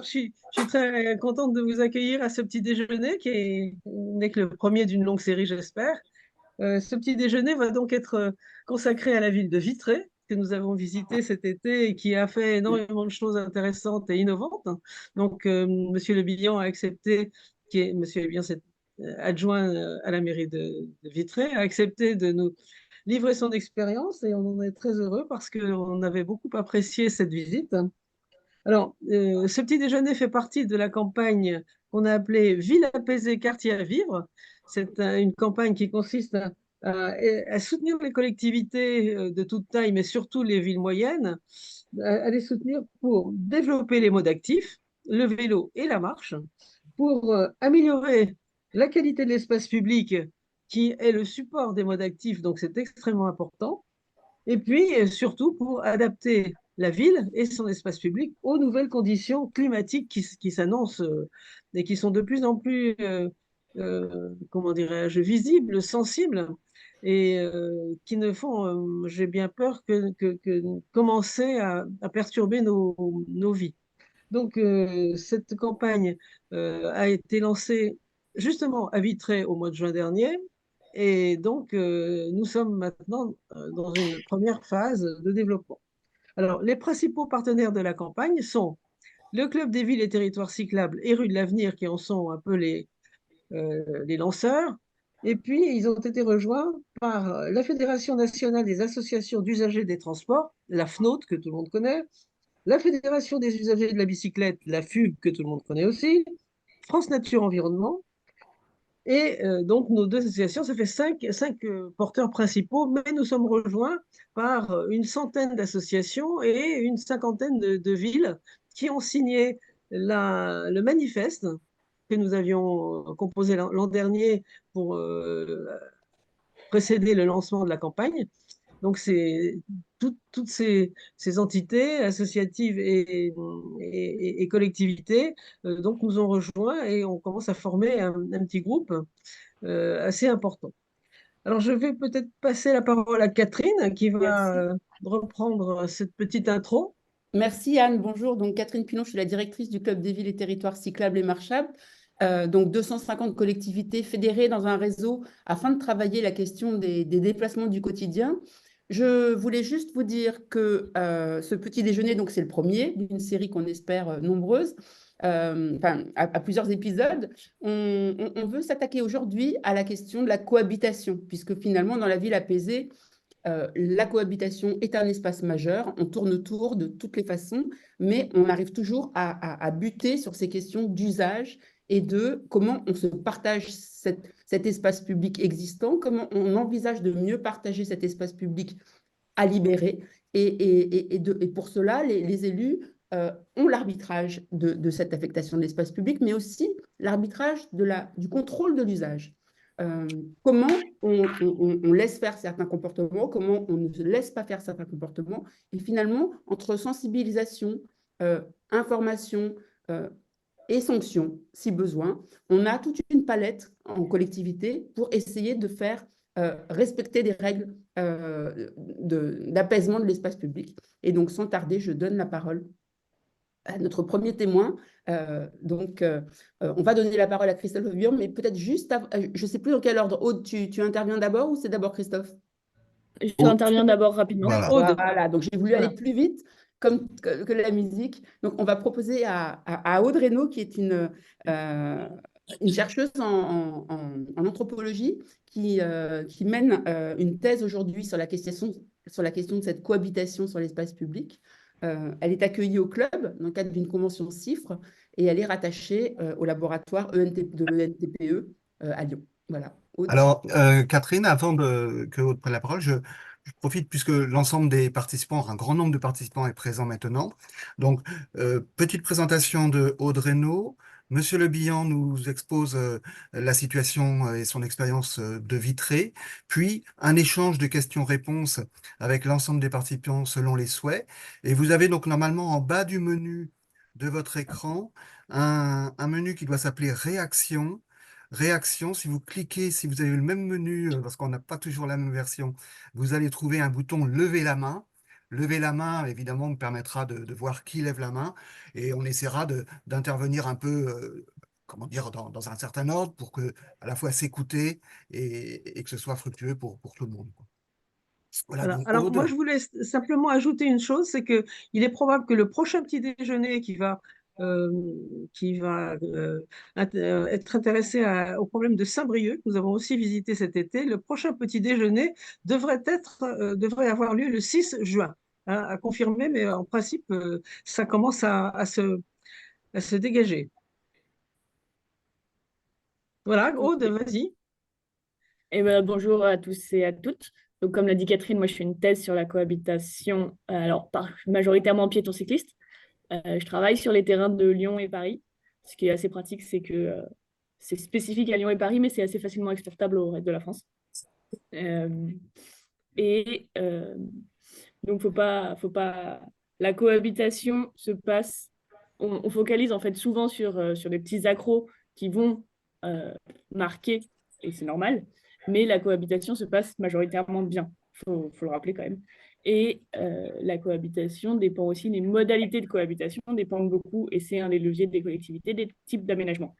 Alors, je suis très contente de vous accueillir à ce petit déjeuner n'est que le premier d'une longue série, j'espère. Ce petit déjeuner va donc être consacré à la ville de Vitré, que nous avons visitée cet été et qui a fait énormément de choses intéressantes et innovantes. Donc, Monsieur Le Bihan a accepté, Monsieur Le Bihan, c'est adjoint à la mairie de Vitré, a accepté de nous livrer son expérience et on en est très heureux parce qu'on avait beaucoup apprécié cette visite. Alors, ce petit déjeuner fait partie de la campagne qu'on a appelée Ville apaisée, quartier à vivre. C'est une campagne qui consiste à soutenir les collectivités de toute taille, mais surtout les villes moyennes, à les soutenir pour développer les modes actifs, le vélo et la marche, pour améliorer la qualité de l'espace public, qui est le support des modes actifs, donc c'est extrêmement important, et puis, surtout, pour adapter la ville et son espace public aux nouvelles conditions climatiques qui s'annoncent et qui sont de plus en plus, comment dirais-je, visibles, sensibles, et qui ne font, j'ai bien peur, que commencer à perturber nos vies. Donc, cette campagne a été lancée justement à Vitré au mois de juin dernier. Et donc, nous sommes maintenant dans une première phase de développement. Alors, les principaux partenaires de la campagne sont le Club des villes et territoires cyclables et Rue de l'Avenir, qui en sont un peu les lanceurs. Et puis, ils ont été rejoints par la Fédération nationale des associations d'usagers des transports, la FNAUT, que tout le monde connaît, la Fédération des usagers de la bicyclette, la FUB, que tout le monde connaît aussi, France Nature Environnement. Et donc, nos deux associations, ça fait cinq porteurs principaux, mais nous sommes rejoints par une centaine d'associations et une cinquantaine de villes qui ont signé le manifeste que nous avions composé l'an dernier pour précéder le lancement de la campagne. Donc, c'est toutes ces entités associatives et collectivités donc nous ont rejoints et on commence à former un petit groupe assez important. Alors, je vais peut-être passer la parole à Catherine qui va Merci. reprendre cette petite intro. Merci Anne, bonjour. Donc Catherine Pilon, je suis la directrice du Club des villes et territoires cyclables et marchables. Donc 250 collectivités fédérées dans un réseau afin de travailler la question des déplacements du quotidien. Je voulais juste vous dire que ce petit déjeuner, donc c'est le premier d'une série qu'on espère nombreuse, enfin à plusieurs épisodes. On veut s'attaquer aujourd'hui à la question de la cohabitation, puisque finalement dans la ville apaisée, la cohabitation est un espace majeur, on tourne autour de toutes les façons, mais on arrive toujours à buter sur ces questions d'usage et de comment on se partage cet espace public existant, comment on envisage de mieux partager cet espace public à libérer. Et pour cela, les élus ont l'arbitrage de cette affectation de l'espace public, mais aussi l'arbitrage du contrôle de l'usage. Comment on laisse faire certains comportements, comment on ne se laisse pas faire certains comportements, et finalement, entre sensibilisation, information et sanction, si besoin, on a toute une palette en collectivité pour essayer de faire respecter des règles d'apaisement de l'espace public. Et donc, sans tarder, je donne la parole à notre premier témoin. On va donner la parole à Christophe Bion, mais peut-être juste, je ne sais plus dans quel ordre. Aude, tu interviens d'abord ou c'est d'abord Christophe? J'interviens d'abord rapidement. Voilà. Aude. Voilà, donc j'ai voulu aller Voilà. plus vite que la musique. Donc, on va proposer à Aude Reynaud, qui est une chercheuse en anthropologie, qui mène une thèse aujourd'hui sur la question de cette cohabitation sur l'espace public. Elle est accueillie au club dans le cadre d'une convention CIFRE et elle est rattachée au laboratoire de l'ENTPE à Lyon. Voilà. Aude. Alors, Catherine, avant que Aude prenne la parole, je profite puisque l'ensemble des participants, un grand nombre de participants est présent maintenant. Donc, petite présentation de Aude Reynaud. Monsieur Le Bihan nous expose la situation et son expérience de Vitré, puis un échange de questions-réponses avec l'ensemble des participants selon les souhaits. Et vous avez donc normalement en bas du menu de votre écran un menu qui doit s'appeler Réaction. Réaction, si vous cliquez, si vous avez le même menu, parce qu'on n'a pas toujours la même version, vous allez trouver un bouton lever la main. lever la main, évidemment, me permettra de voir qui lève la main et on essaiera d'intervenir un peu, comment dire, dans un certain ordre pour que, à la fois s'écouter et que ce soit fructueux pour tout le monde, quoi. Voilà, Voilà. donc Alors, moi, Aude. je voulais simplement ajouter une chose, c'est que il est probable que le prochain petit déjeuner euh, qui va être intéressé au problème de Saint-Brieuc, que nous avons aussi visité cet été, le prochain petit déjeuner devrait avoir lieu le 6 juin, hein, à confirmer, mais en principe, ça commence à se dégager. Voilà, Aude, Ok. vas-y. Eh ben, bonjour à tous et à toutes. Donc, comme l'a dit Catherine, moi je fais une thèse sur la cohabitation, alors majoritairement piéton cycliste. Je travaille sur les terrains de Lyon et Paris. Ce qui est assez pratique, c'est que c'est spécifique à Lyon et Paris, mais c'est assez facilement exportable au reste de la France. Euh, et donc, la cohabitation se passe. On focalise en fait souvent sur des petits accros qui vont euh, marquer, et c'est normal, mais la cohabitation se passe majoritairement bien. Faut le rappeler quand même. Et la cohabitation dépend aussi, les modalités de cohabitation dépendent beaucoup, et c'est un des leviers des collectivités, des types d'aménagement.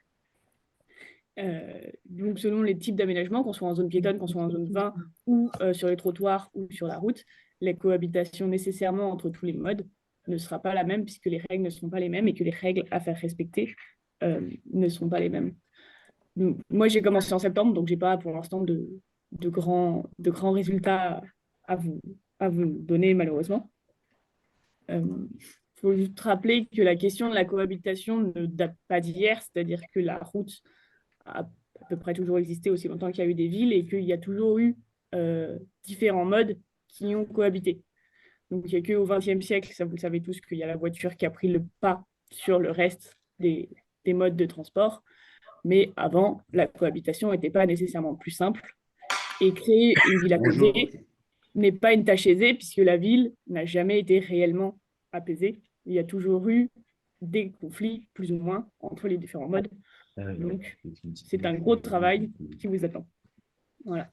Donc, selon les types d'aménagement, qu'on soit en zone piétonne, qu'on soit en zone 20 ou sur les trottoirs ou sur la route, la cohabitation nécessairement entre tous les modes ne sera pas la même puisque les règles ne seront pas les mêmes et que les règles à faire respecter ne seront pas les mêmes. Donc, moi, j'ai commencé en septembre, donc je n'ai pas pour l'instant de grands résultats à vous, à vous donner malheureusement. Faut juste rappeler que la question de la cohabitation ne date pas d'hier, c'est-à-dire que la route a à peu près toujours existé aussi longtemps qu'il y a eu des villes et qu'il y a toujours eu différents modes qui ont cohabité. Donc, il n'y a qu'au XXe siècle, ça vous le savez tous, qu'il y a la voiture qui a pris le pas sur le reste des modes de transport. Mais avant, la cohabitation n'était pas nécessairement plus simple. Et créer une ville Bonjour. apaisée n'est pas une tâche aisée, puisque la ville n'a jamais été réellement apaisée. Il y a toujours eu des conflits, plus ou moins, entre les différents modes. Donc, c'est un gros travail qui vous attend. Voilà.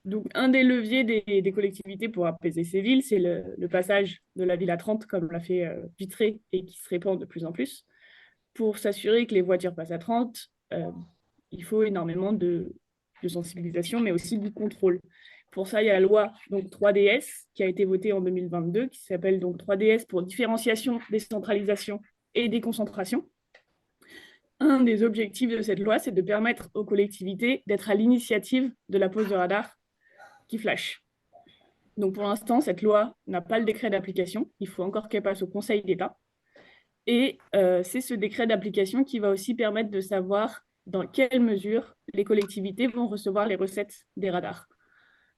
Donc, un des leviers des collectivités pour apaiser ces villes, c'est le passage de la ville à 30, comme l'a fait Vitré, et qui se répand de plus en plus. Pour s'assurer que les voitures passent à 30, il faut énormément de sensibilisation, mais aussi du contrôle. Pour ça, il y a la loi donc, 3DS qui a été votée en 2022, qui s'appelle donc 3DS pour différenciation, décentralisation et déconcentration. Un des objectifs de cette loi, c'est de permettre aux collectivités d'être à l'initiative de la pose de radar qui flash. Donc pour l'instant, cette loi n'a pas le décret d'application. Il faut encore qu'elle passe au Conseil d'État. Et c'est ce décret d'application qui va aussi permettre de savoir dans quelle mesure les collectivités vont recevoir les recettes des radars.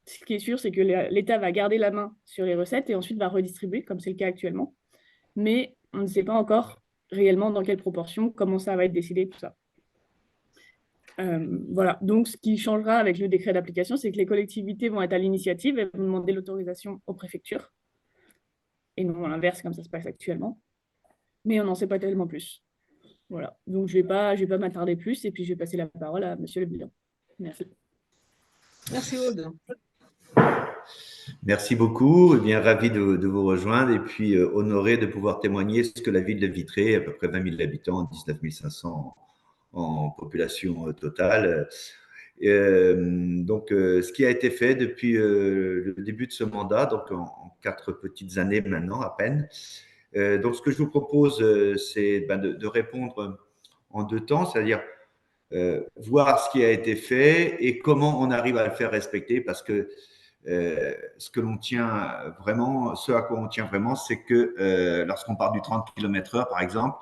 Ce qui est sûr, c'est que l'État va garder la main sur les recettes et ensuite va redistribuer, comme c'est le cas actuellement. Mais on ne sait pas encore réellement dans quelle proportion, comment ça va être décidé, tout ça. Voilà. Donc, ce qui changera avec le décret d'application, c'est que les collectivités vont être à l'initiative et vont demander l'autorisation aux préfectures, et non à l'inverse, comme ça se passe actuellement. Mais on n'en sait pas tellement plus. Voilà. Donc, je vais pas m'attarder plus, et puis je vais passer la parole à Monsieur le bilan. Merci. Merci, Aude. Merci beaucoup. Eh bien, ravi de vous rejoindre et puis honoré de pouvoir témoigner ce que la ville de Vitré, à peu près 20 000 habitants, 19 500 en population totale. Donc, ce qui a été fait depuis le début de ce mandat, donc en 4 petites années maintenant à peine. Donc, ce que je vous propose, c'est de répondre en 2 temps, c'est-à-dire voir ce qui a été fait et comment on arrive à le faire respecter, parce que ce que l'on tient vraiment, ce à quoi on tient vraiment, c'est que lorsqu'on part du 30 km/h, par exemple,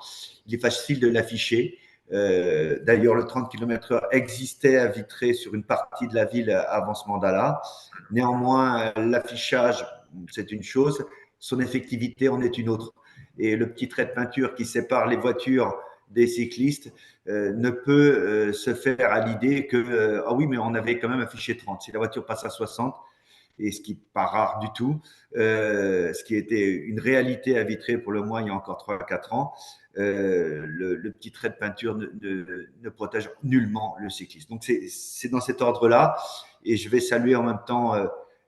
il est facile de l'afficher. D'ailleurs, le 30 km/h existait à Vitré sur une partie de la ville avant ce mandat-là. Néanmoins, l'affichage, c'est une chose, son effectivité en est une autre. Et le petit trait de peinture qui sépare les voitures des cyclistes ne peut se faire à l'idée que, ah oui, mais on avait quand même affiché 30. Si la voiture passe à 60, et ce qui n'est pas rare du tout, ce qui était une réalité à Vitré pour le moins il y a encore 3-4 ans, le petit trait de peinture ne protège nullement le cycliste. Donc c'est dans cet ordre-là, et je vais saluer en même temps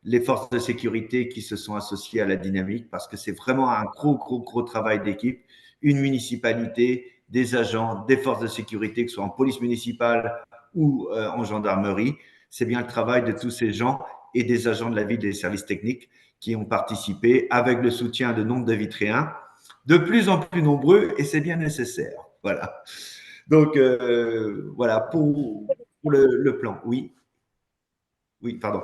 les forces de sécurité qui se sont associées à la dynamique parce que c'est vraiment un gros travail d'équipe. Une municipalité, des agents, des forces de sécurité, que ce soit en police municipale ou en gendarmerie. C'est bien le travail de tous ces gens et des agents de la ville des services techniques qui ont participé avec le soutien de nombre de Vitréens, de plus en plus nombreux, et c'est bien nécessaire. Voilà. Donc, voilà, pour le plan. Oui. Oui, pardon.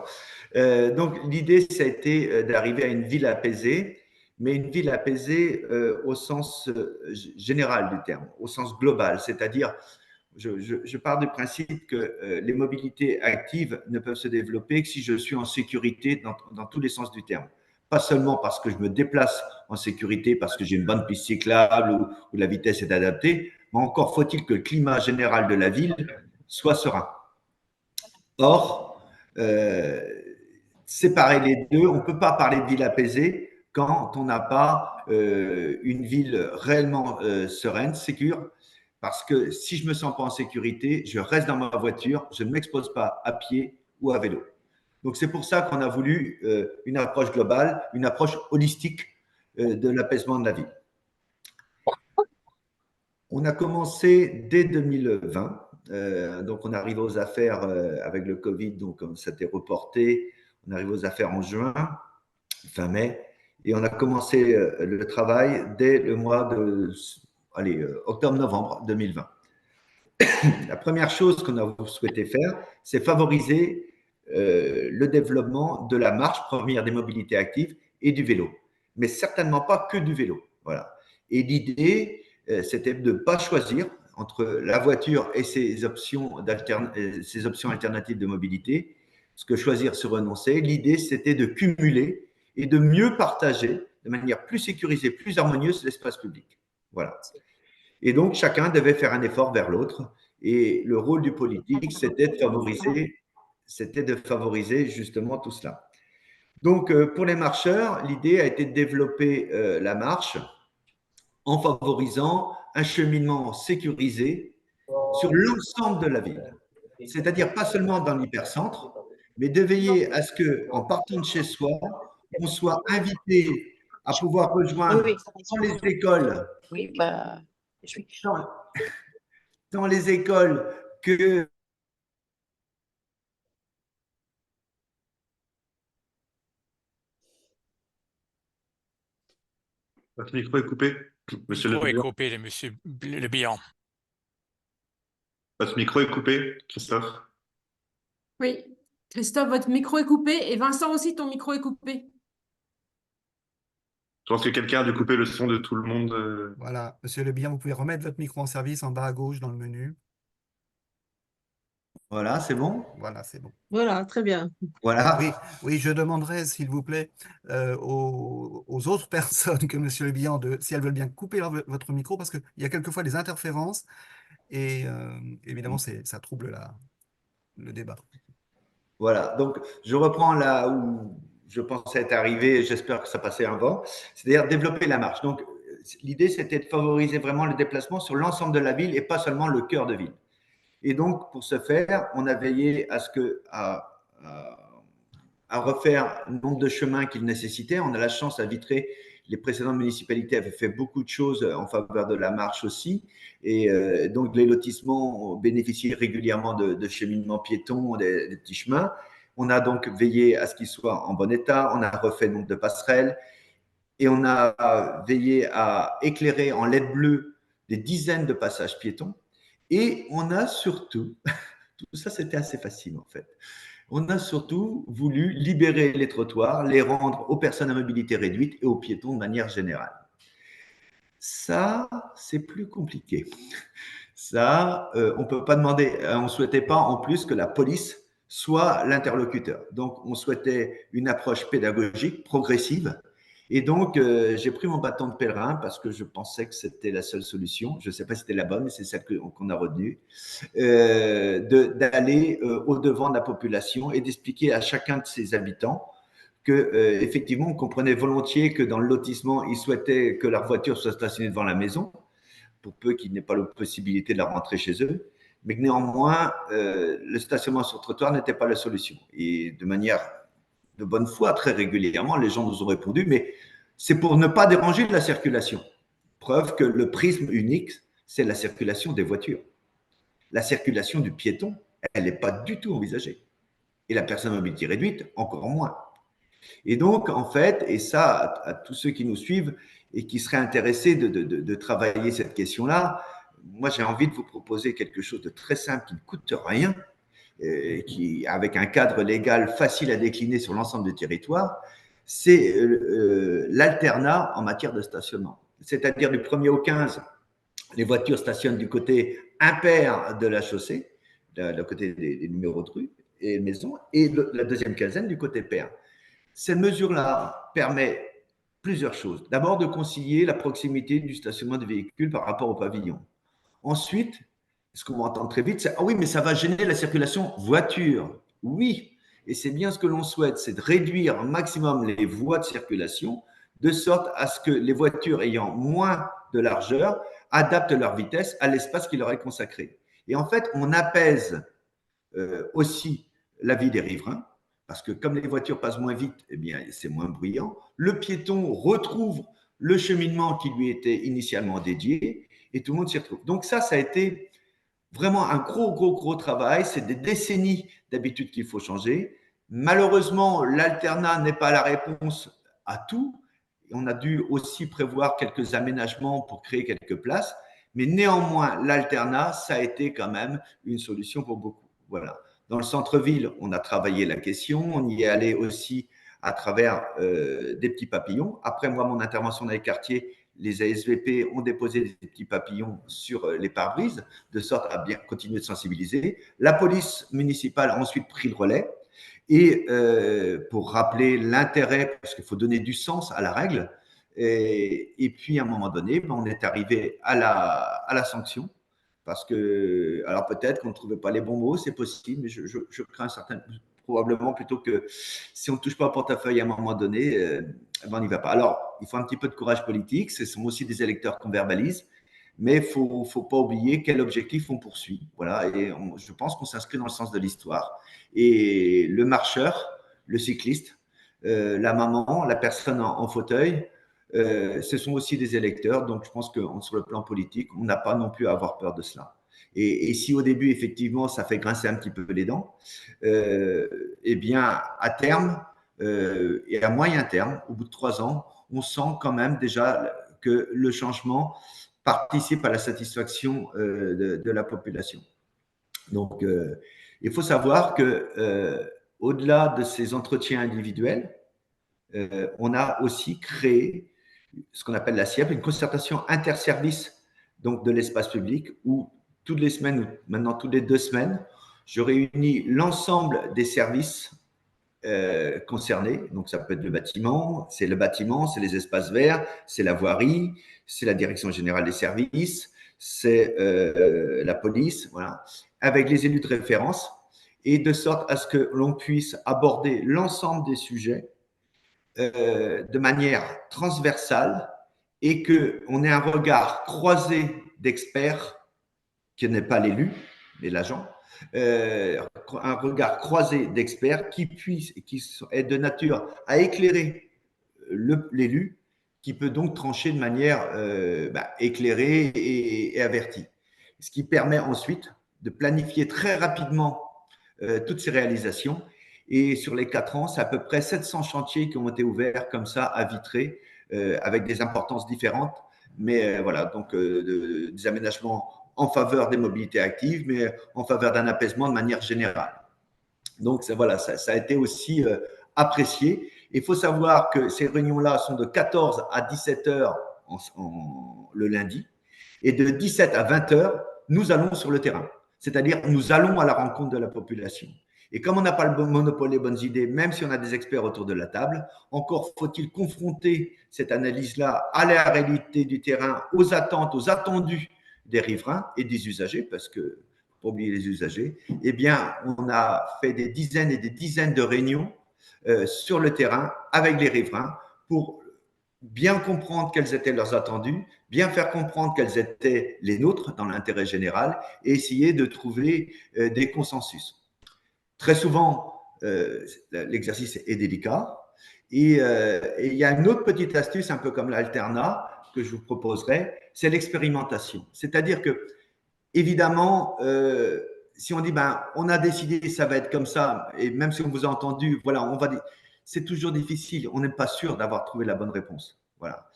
Donc, l'idée, ça a été d'arriver à une ville apaisée, mais une ville apaisée au sens général du terme, au sens global, c'est-à-dire, je pars du principe que les mobilités actives ne peuvent se développer que si je suis en sécurité dans tous les sens du terme. Pas seulement parce que je me déplace en sécurité, parce que j'ai une bonne piste cyclable ou la vitesse est adaptée, mais encore faut-il que le climat général de la ville soit serein. Or, séparer les deux, on ne peut pas parler de ville apaisée quand on n'a pas une ville réellement sereine, sécure, parce que si je ne me sens pas en sécurité, je reste dans ma voiture, je ne m'expose pas à pied ou à vélo. Donc c'est pour ça qu'on a voulu une approche globale, une approche holistique de l'apaisement de la ville. On a commencé dès 2020. Donc, on arrive aux affaires avec le Covid, donc ça a été reporté. On arrive aux affaires en juin, fin mai, et on a commencé le travail dès le mois de octobre-novembre 2020. La première chose qu'on a souhaité faire, c'est favoriser le développement de la marche, première des mobilités actives, et du vélo. Mais certainement pas que du vélo. Voilà. Et l'idée, c'était de ne pas choisir entre la voiture et ses options alternatives de mobilité, ce que choisir se renoncer. L'idée, c'était de cumuler et de mieux partager de manière plus sécurisée, plus harmonieuse l'espace public. Voilà. Et donc, chacun devait faire un effort vers l'autre. Et le rôle du politique, c'était de favoriser justement tout cela. Donc, pour les marcheurs, l'idée a été de développer la marche en favorisant un cheminement sécurisé sur l'ensemble de la ville. C'est-à-dire pas seulement dans l'hypercentre, mais de veiller à ce qu'en partant de chez soi, on soit invité à pouvoir rejoindre dans les écoles. Oui, bah, je suis Dans les écoles que Votre micro est coupé, monsieur micro est Le coupé, monsieur Le Bihan. Votre micro est coupé, Christophe. Oui, Christophe, votre micro est coupé et Vincent aussi, ton micro est coupé. Je pense que quelqu'un a dû couper le son de tout le monde. Voilà, monsieur Le Bihan, vous pouvez remettre votre micro en service en bas à gauche dans le menu. Voilà, c'est bon? Voilà, c'est bon. Voilà, très bien. Voilà. Oui, je demanderai, s'il vous plaît, aux autres personnes que monsieur Le Bihan, si elles veulent bien couper votre micro, parce qu'il y a quelquefois des interférences et évidemment, ça trouble le débat. Voilà, donc je reprends là où je pensais être arrivé, j'espère que ça passait avant, c'est-à-dire développer la marche. Donc, l'idée, c'était de favoriser vraiment le déplacement sur l'ensemble de la ville et pas seulement le cœur de ville. Et donc, pour ce faire, on a veillé à refaire le nombre de chemins qu'il nécessitait. On a la chance à Vitré, les précédentes municipalités avaient fait beaucoup de choses en faveur de la marche aussi. Et donc, les lotissements ont bénéficié régulièrement de cheminements piétons, des petits chemins. On a donc veillé à ce qu'ils soient en bon état. On a refait le nombre de passerelles. Et on a veillé à éclairer en LED bleu des dizaines de passages piétons. Et on a surtout, tout ça c'était assez facile en fait, on a surtout voulu libérer les trottoirs, les rendre aux personnes à mobilité réduite et aux piétons de manière générale. Ça, c'est plus compliqué. Ça, on ne peut pas demander, on ne souhaitait pas en plus que la police soit l'interlocuteur. Donc, on souhaitait une approche pédagogique, progressive. Et donc, j'ai pris mon bâton de pèlerin parce que je pensais que c'était la seule solution. Je ne sais pas si c'était la bonne, mais c'est celle qu'on a retenue. D'aller au-devant de la population et d'expliquer à chacun de ses habitants que, effectivement, on comprenait volontiers que dans le lotissement, ils souhaitaient que leur voiture soit stationnée devant la maison, pour peu qu'ils n'aient pas la possibilité de la rentrer chez eux, mais que néanmoins, le stationnement sur trottoir n'était pas la solution. Et de manière de bonne foi très régulièrement. Les gens nous ont répondu, mais c'est pour ne pas déranger la circulation. Preuve que le prisme unique, c'est la circulation des voitures. La circulation du piéton, elle n'est pas du tout envisagée. Et la personne à mobilité réduite, encore moins. Et donc, en fait, et ça, à tous ceux qui nous suivent et qui seraient intéressés de travailler cette question-là, moi, j'ai envie de vous proposer quelque chose de très simple qui ne coûte rien, avec un cadre légal facile à décliner sur l'ensemble du territoire, c'est l'alternat en matière de stationnement. C'est-à-dire du 1er au 15, les voitures stationnent du côté impair de la chaussée, du côté des numéros de rue et de maison, et la deuxième quinzaine du côté pair. Cette mesure-là permet plusieurs choses. D'abord, de concilier la proximité du stationnement des véhicules par rapport au pavillon. Ensuite, ce qu'on va entendre très vite, c'est « Ah oui, mais ça va gêner la circulation voiture. » Oui, et c'est bien ce que l'on souhaite, c'est de réduire au maximum les voies de circulation, de sorte à ce que les voitures ayant moins de largeur adaptent leur vitesse à l'espace qui leur est consacré. Et en fait, on apaise aussi la vie des riverains, parce que comme les voitures passent moins vite, eh bien, c'est moins bruyant. Le piéton retrouve le cheminement qui lui était initialement dédié et tout le monde s'y retrouve. Donc ça a été vraiment un gros travail. C'est des décennies d'habitudes qu'il faut changer. Malheureusement, l'alternat n'est pas la réponse à tout. On a dû aussi prévoir quelques aménagements pour créer quelques places. Mais néanmoins, l'alternat, ça a été quand même une solution pour beaucoup. Voilà. Dans le centre-ville, on a travaillé la question. On y est allé aussi à travers des petits papillons. Après, moi, mon intervention dans les quartiers, les ASVP ont déposé des petits papillons sur les pare-brises, de sorte à bien continuer de sensibiliser. La police municipale a ensuite pris le relais. Et pour rappeler l'intérêt, parce qu'il faut donner du sens à la règle, et puis à un moment donné, on est arrivé à la sanction, parce que, alors peut-être qu'on ne trouvait pas les bons mots, c'est possible, mais je crains probablement plutôt que si on ne touche pas au portefeuille à un moment donné, on n'y va pas. Alors, il faut un petit peu de courage politique, ce sont aussi des électeurs qu'on verbalise, mais il ne faut pas oublier quel objectif on poursuit. Voilà, et je pense qu'on s'inscrit dans le sens de l'histoire. Et le marcheur, le cycliste, la maman, la personne en fauteuil, ce sont aussi des électeurs. Donc, je pense que sur le plan politique, on n'a pas non plus à avoir peur de cela. Et si au début, effectivement, ça fait grincer un petit peu les dents, eh bien, à terme et à moyen terme, au bout de 3 ans, on sent quand même déjà que le changement participe à la satisfaction de la population. Donc, il faut savoir que au-delà de ces entretiens individuels, on a aussi créé ce qu'on appelle la CIEP, une concertation interservice donc de l'espace public, où toutes les semaines, ou maintenant toutes les 2 semaines, je réunis l'ensemble des services concernés. Donc, ça peut être le bâtiment, c'est les espaces verts, c'est la voirie, c'est la direction générale des services, c'est la police, voilà, avec les élus de référence, et de sorte à ce que l'on puisse aborder l'ensemble des sujets de manière transversale et qu'on ait un regard croisé d'experts, qui n'est pas l'élu, mais l'agent, un regard croisé d'experts qui est de nature à éclairer l'élu, qui peut donc trancher de manière éclairée et avertie. Ce qui permet ensuite de planifier très rapidement toutes ces réalisations. Et sur les 4 ans, c'est à peu près 700 chantiers qui ont été ouverts comme ça à Vitré, avec des importances différentes. Mais voilà, donc des aménagements en faveur des mobilités actives, mais en faveur d'un apaisement de manière générale. Donc voilà, ça a été aussi apprécié. Il faut savoir que ces réunions-là sont de 14 à 17 heures le lundi, et de 17 à 20 heures, nous allons sur le terrain. C'est-à-dire, nous allons à la rencontre de la population. Et comme on n'a pas le monopole des bonnes idées, même si on a des experts autour de la table, encore faut-il confronter cette analyse-là à la réalité du terrain, aux attentes, aux attendus des riverains et des usagers, parce que, pour oublier les usagers, eh bien, on a fait des dizaines et des dizaines de réunions sur le terrain avec les riverains pour bien comprendre quels étaient leurs attendus, bien faire comprendre quels étaient les nôtres dans l'intérêt général et essayer de trouver des consensus. Très souvent, l'exercice est délicat. Et il y a une autre petite astuce, un peu comme l'alternat, que je vous proposerais, c'est l'expérimentation. C'est-à-dire que, évidemment, si on dit, ben, on a décidé, ça va être comme ça, et même si on vous a entendu, voilà, on va dire, c'est toujours difficile, on n'est pas sûr d'avoir trouvé la bonne réponse. Voilà.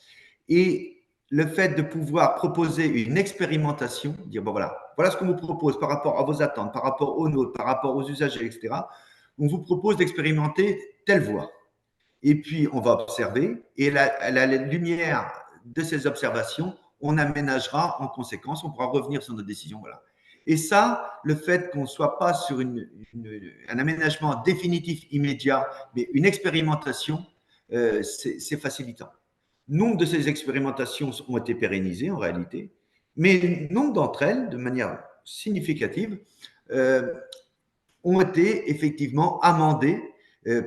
Et le fait de pouvoir proposer une expérimentation, dire, bon, voilà ce qu'on vous propose par rapport à vos attentes, par rapport aux nôtres, par rapport aux usagers, etc. On vous propose d'expérimenter telle voie. Et puis, on va observer, et à la lumière de ces observations, on aménagera en conséquence, on pourra revenir sur nos décisions. Voilà. Et ça, le fait qu'on ne soit pas sur un aménagement définitif immédiat, mais une expérimentation, c'est facilitant. Nombre de ces expérimentations ont été pérennisées en réalité, mais nombre d'entre elles, de manière significative, ont été effectivement amendées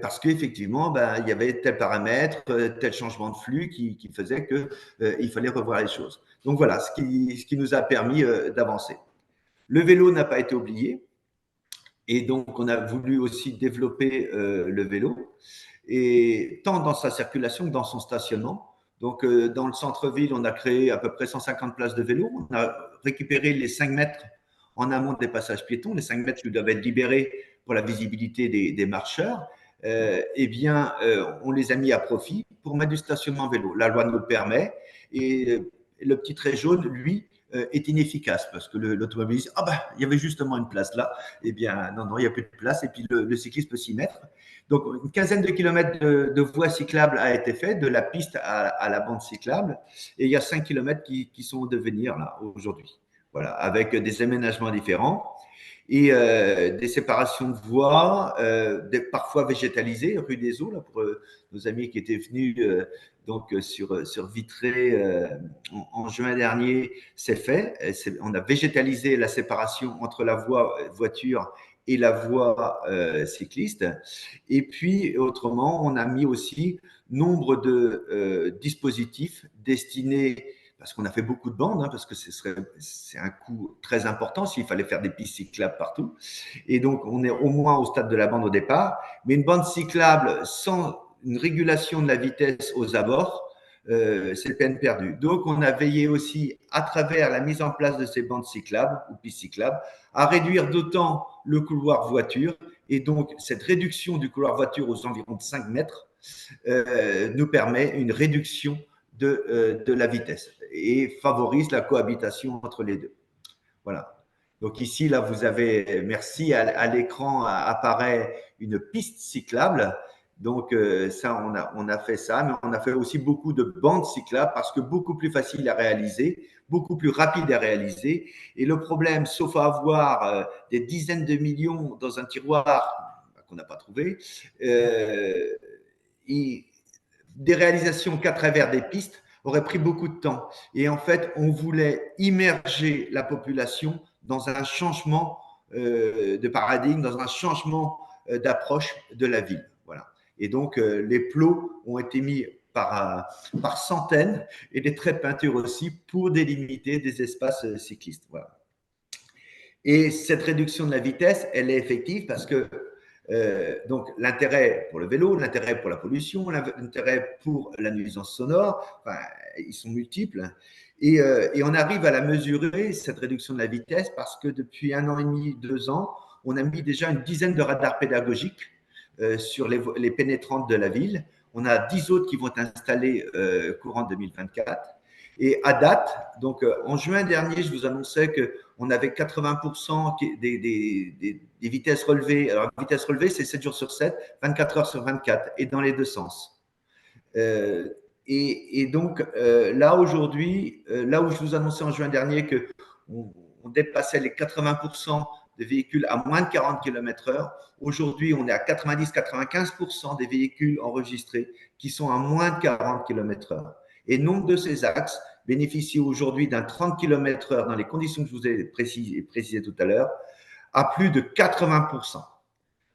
parce qu'effectivement, ben, il y avait tel paramètre, tel changement de flux qui faisait qu'il fallait revoir les choses. Donc voilà, ce qui nous a permis d'avancer. Le vélo n'a pas été oublié et donc on a voulu aussi développer le vélo, et tant dans sa circulation que dans son stationnement. Donc dans le centre-ville, on a créé à peu près 150 places de vélo. On a récupéré les 5 mètres en amont des passages piétons, les 5 mètres qui doivent être libérés pour la visibilité des marcheurs. Eh bien, on les a mis à profit pour mettre du stationnement vélo. La loi nous le permet, et le petit trait jaune, lui, est inefficace parce que l'automobiliste, ah ben, il y avait justement une place là. Eh bien, non, il n'y a plus de place, et puis le cycliste peut s'y mettre. Donc, une quinzaine de kilomètres de voies cyclables a été fait, de la piste à la bande cyclable, et il y a 5 kilomètres qui sont au devenir là aujourd'hui. Voilà, avec des aménagements différents et des séparations de voies, parfois végétalisées, rue des Eaux, là, pour nos amis qui étaient venus donc sur Vitré en juin dernier, c'est fait. On a végétalisé la séparation entre la voie voiture et la voie cycliste. Et puis, autrement, on a mis aussi nombre de dispositifs destinés, parce qu'on a fait beaucoup de bandes, parce que c'est un coût très important s'il fallait faire des pistes cyclables partout. Et donc, on est au moins au stade de la bande au départ. Mais une bande cyclable sans une régulation de la vitesse aux abords, c'est peine perdue. Donc, on a veillé aussi, à travers la mise en place de ces bandes cyclables ou pistes cyclables, à réduire d'autant le couloir voiture. Et donc, cette réduction du couloir voiture aux environs de 5 mètres nous permet une réduction de la vitesse et favorise la cohabitation entre les deux. Voilà. Donc ici, là, vous avez, merci, à l'écran apparaît une piste cyclable. Donc ça, on a fait ça, mais on a fait aussi beaucoup de bandes cyclables parce que beaucoup plus facile à réaliser, beaucoup plus rapide à réaliser. Et le problème, sauf à avoir des dizaines de millions dans un tiroir qu'on n'a pas trouvé, des réalisations qu'à travers des pistes aurait pris beaucoup de temps. Et en fait, on voulait immerger la population dans un changement de paradigme, dans un changement d'approche de la ville. Voilà. Et donc, les plots ont été mis par centaines, et des traits de peinture aussi, pour délimiter des espaces cyclistes. Voilà. Et cette réduction de la vitesse, elle est effective parce que donc l'intérêt pour le vélo, l'intérêt pour la pollution, l'intérêt pour la nuisance sonore, enfin, ils sont multiples. Et on arrive à la mesurer, cette réduction de la vitesse, parce que depuis 1 an et demi, 2 ans, on a mis déjà une dizaine de radars pédagogiques sur les pénétrantes de la ville. On a 10 autres qui vont être installés courant 2024. Et à date, donc en juin dernier, je vous annonçais qu'on avait 80% des vitesses relevées. Alors, la vitesse relevée, c'est 7 jours sur 7, 24 heures sur 24, et dans les deux sens. Et donc, là, aujourd'hui, là où je vous annonçais en juin dernier qu'on dépassait les 80% de véhicules à moins de 40 km/h, aujourd'hui, on est à 90-95% des véhicules enregistrés qui sont à moins de 40 km/h. Et nombre de ces axes bénéficient aujourd'hui d'un 30 km/h dans les conditions que je vous ai précisées tout à l'heure, à plus de 80%.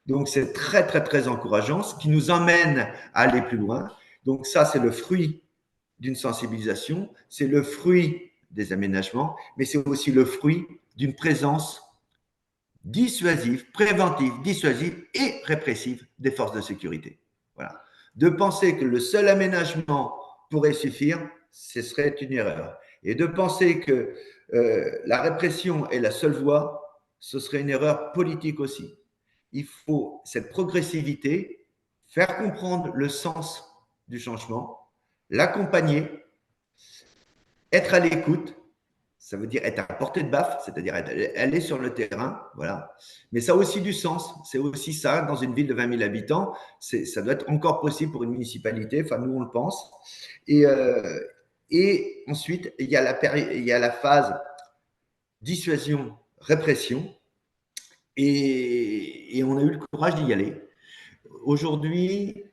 Donc, c'est très, très, très encourageant, ce qui nous emmène à aller plus loin. Donc, ça, c'est le fruit d'une sensibilisation, c'est le fruit des aménagements, mais c'est aussi le fruit d'une présence dissuasive, préventive, dissuasive et répressive des forces de sécurité. Voilà. De penser que le seul aménagement pourrait suffire, ce serait une erreur. Et de penser que la répression est la seule voie, ce serait une erreur politique aussi. Il faut cette progressivité, faire comprendre le sens du changement, l'accompagner, être à l'écoute. Ça veut dire être à portée de baffe, c'est-à-dire aller sur le terrain, voilà. Mais ça a aussi du sens. C'est aussi ça, dans une ville de 20 000 habitants, ça doit être encore possible pour une municipalité, enfin nous on le pense. Et ensuite, il y a la phase dissuasion-répression, et on a eu le courage d'y aller. Aujourd'hui,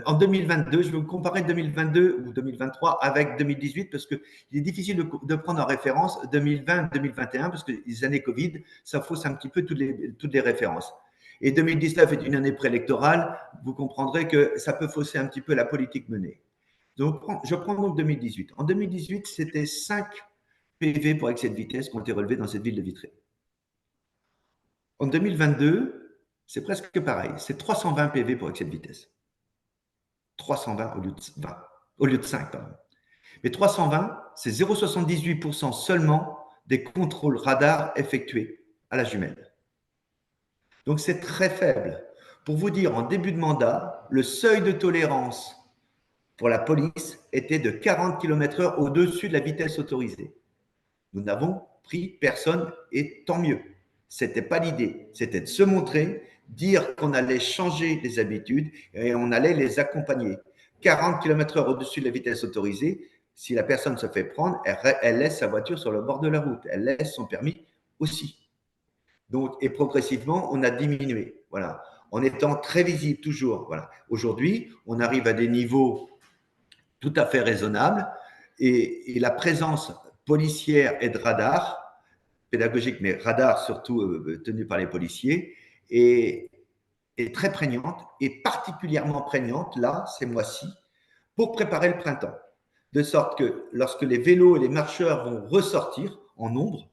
en 2022, je vais vous comparer 2022 ou 2023 avec 2018 parce qu'il est difficile de prendre en référence 2020-2021 parce que les années Covid, ça fausse un petit peu toutes les références. Et 2019 est une année préélectorale, vous comprendrez que ça peut fausser un petit peu la politique menée. Donc, je prends donc 2018. En 2018, c'était 5 PV pour excès de vitesse qui ont été relevés dans cette ville de Vitré. En 2022, c'est presque pareil. C'est 320 PV pour excès de vitesse. 320 au lieu de 20, au lieu de 5, pardon. Mais 320, c'est 0,78% seulement des contrôles radars effectués à la jumelle. Donc c'est très faible. Pour vous dire, en début de mandat, le seuil de tolérance pour la police était de 40 km/h au-dessus de la vitesse autorisée. Nous n'avons pris personne et tant mieux. Ce n'était pas l'idée, c'était de se montrer, dire qu'on allait changer les habitudes et on allait les accompagner. 40 km/h au-dessus de la vitesse autorisée, si la personne se fait prendre, elle laisse sa voiture sur le bord de la route, elle laisse son permis aussi. Donc, et progressivement, on a diminué, voilà, en étant très visible toujours. Voilà. Aujourd'hui, on arrive à des niveaux tout à fait raisonnables et la présence policière et de radar, pédagogique, mais radar surtout tenu par les policiers, est très prégnante et particulièrement prégnante là, ces mois-ci, pour préparer le printemps. De sorte que lorsque les vélos et les marcheurs vont ressortir en nombre,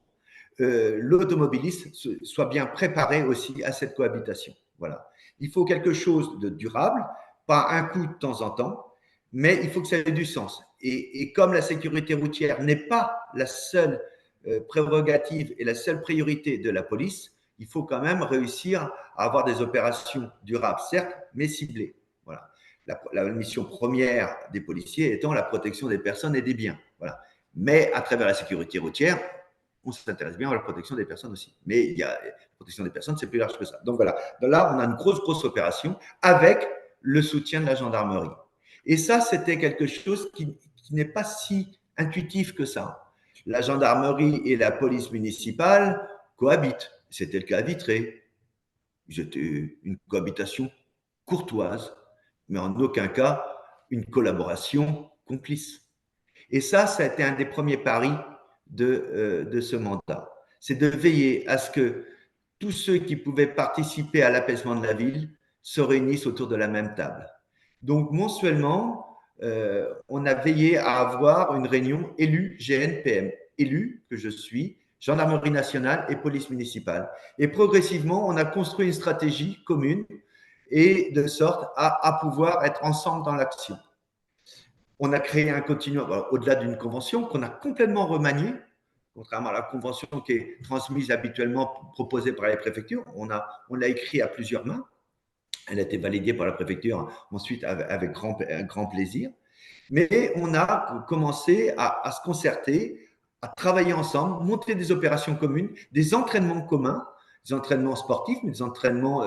l'automobiliste soit bien préparé aussi à cette cohabitation. Voilà. Il faut quelque chose de durable, pas un coup de temps en temps, mais il faut que ça ait du sens. Et comme la sécurité routière n'est pas la seule prérogative et la seule priorité de la police, il faut quand même réussir à avoir des opérations durables, certes, mais ciblées. Voilà. La mission première des policiers étant la protection des personnes et des biens. Voilà. Mais à travers la sécurité routière, on s'intéresse bien à la protection des personnes aussi. Mais il y a la protection des personnes, c'est plus large que ça. Donc voilà, là, on a une grosse opération avec le soutien de la gendarmerie. Et ça, c'était quelque chose qui n'est pas si intuitif que ça. La gendarmerie et la police municipale cohabitent. C'était le cas à Vitré. C'était une cohabitation courtoise, mais en aucun cas une collaboration complice. Et ça a été un des premiers paris de ce mandat. C'est de veiller à ce que tous ceux qui pouvaient participer à l'apaisement de la ville se réunissent autour de la même table. Donc, mensuellement, on a veillé à avoir une réunion élue GNPM, élue que je suis, gendarmerie nationale et police municipale. Et progressivement, on a construit une stratégie commune et de sorte à pouvoir être ensemble dans l'action. On a créé un continuum au-delà d'une convention qu'on a complètement remaniée, contrairement à la convention qui est transmise habituellement, proposée par les préfectures. On l'a écrit à plusieurs mains. Elle a été validée par la préfecture ensuite avec grand plaisir. Mais on a commencé à se concerter, à travailler ensemble, monter des opérations communes, des entraînements communs, des entraînements sportifs, mais des entraînements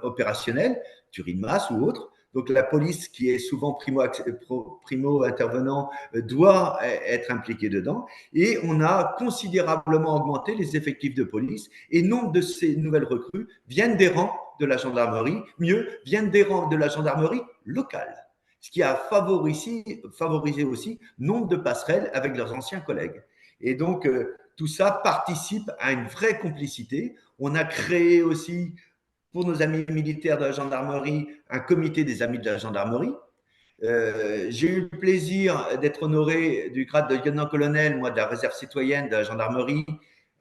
opérationnels, tuerie de masse ou autres. Donc la police, qui est souvent primo intervenant, doit être impliquée dedans. Et on a considérablement augmenté les effectifs de police. Et nombre de ces nouvelles recrues viennent des rangs de la gendarmerie, mieux, viennent des rangs de la gendarmerie locale. Ce qui a favorisé aussi nombre de passerelles avec leurs anciens collègues. Et donc, tout ça participe à une vraie complicité. On a créé aussi, pour nos amis militaires de la gendarmerie, un comité des amis de la gendarmerie. J'ai eu le plaisir d'être honoré du grade de lieutenant-colonel, moi, de la réserve citoyenne de la gendarmerie,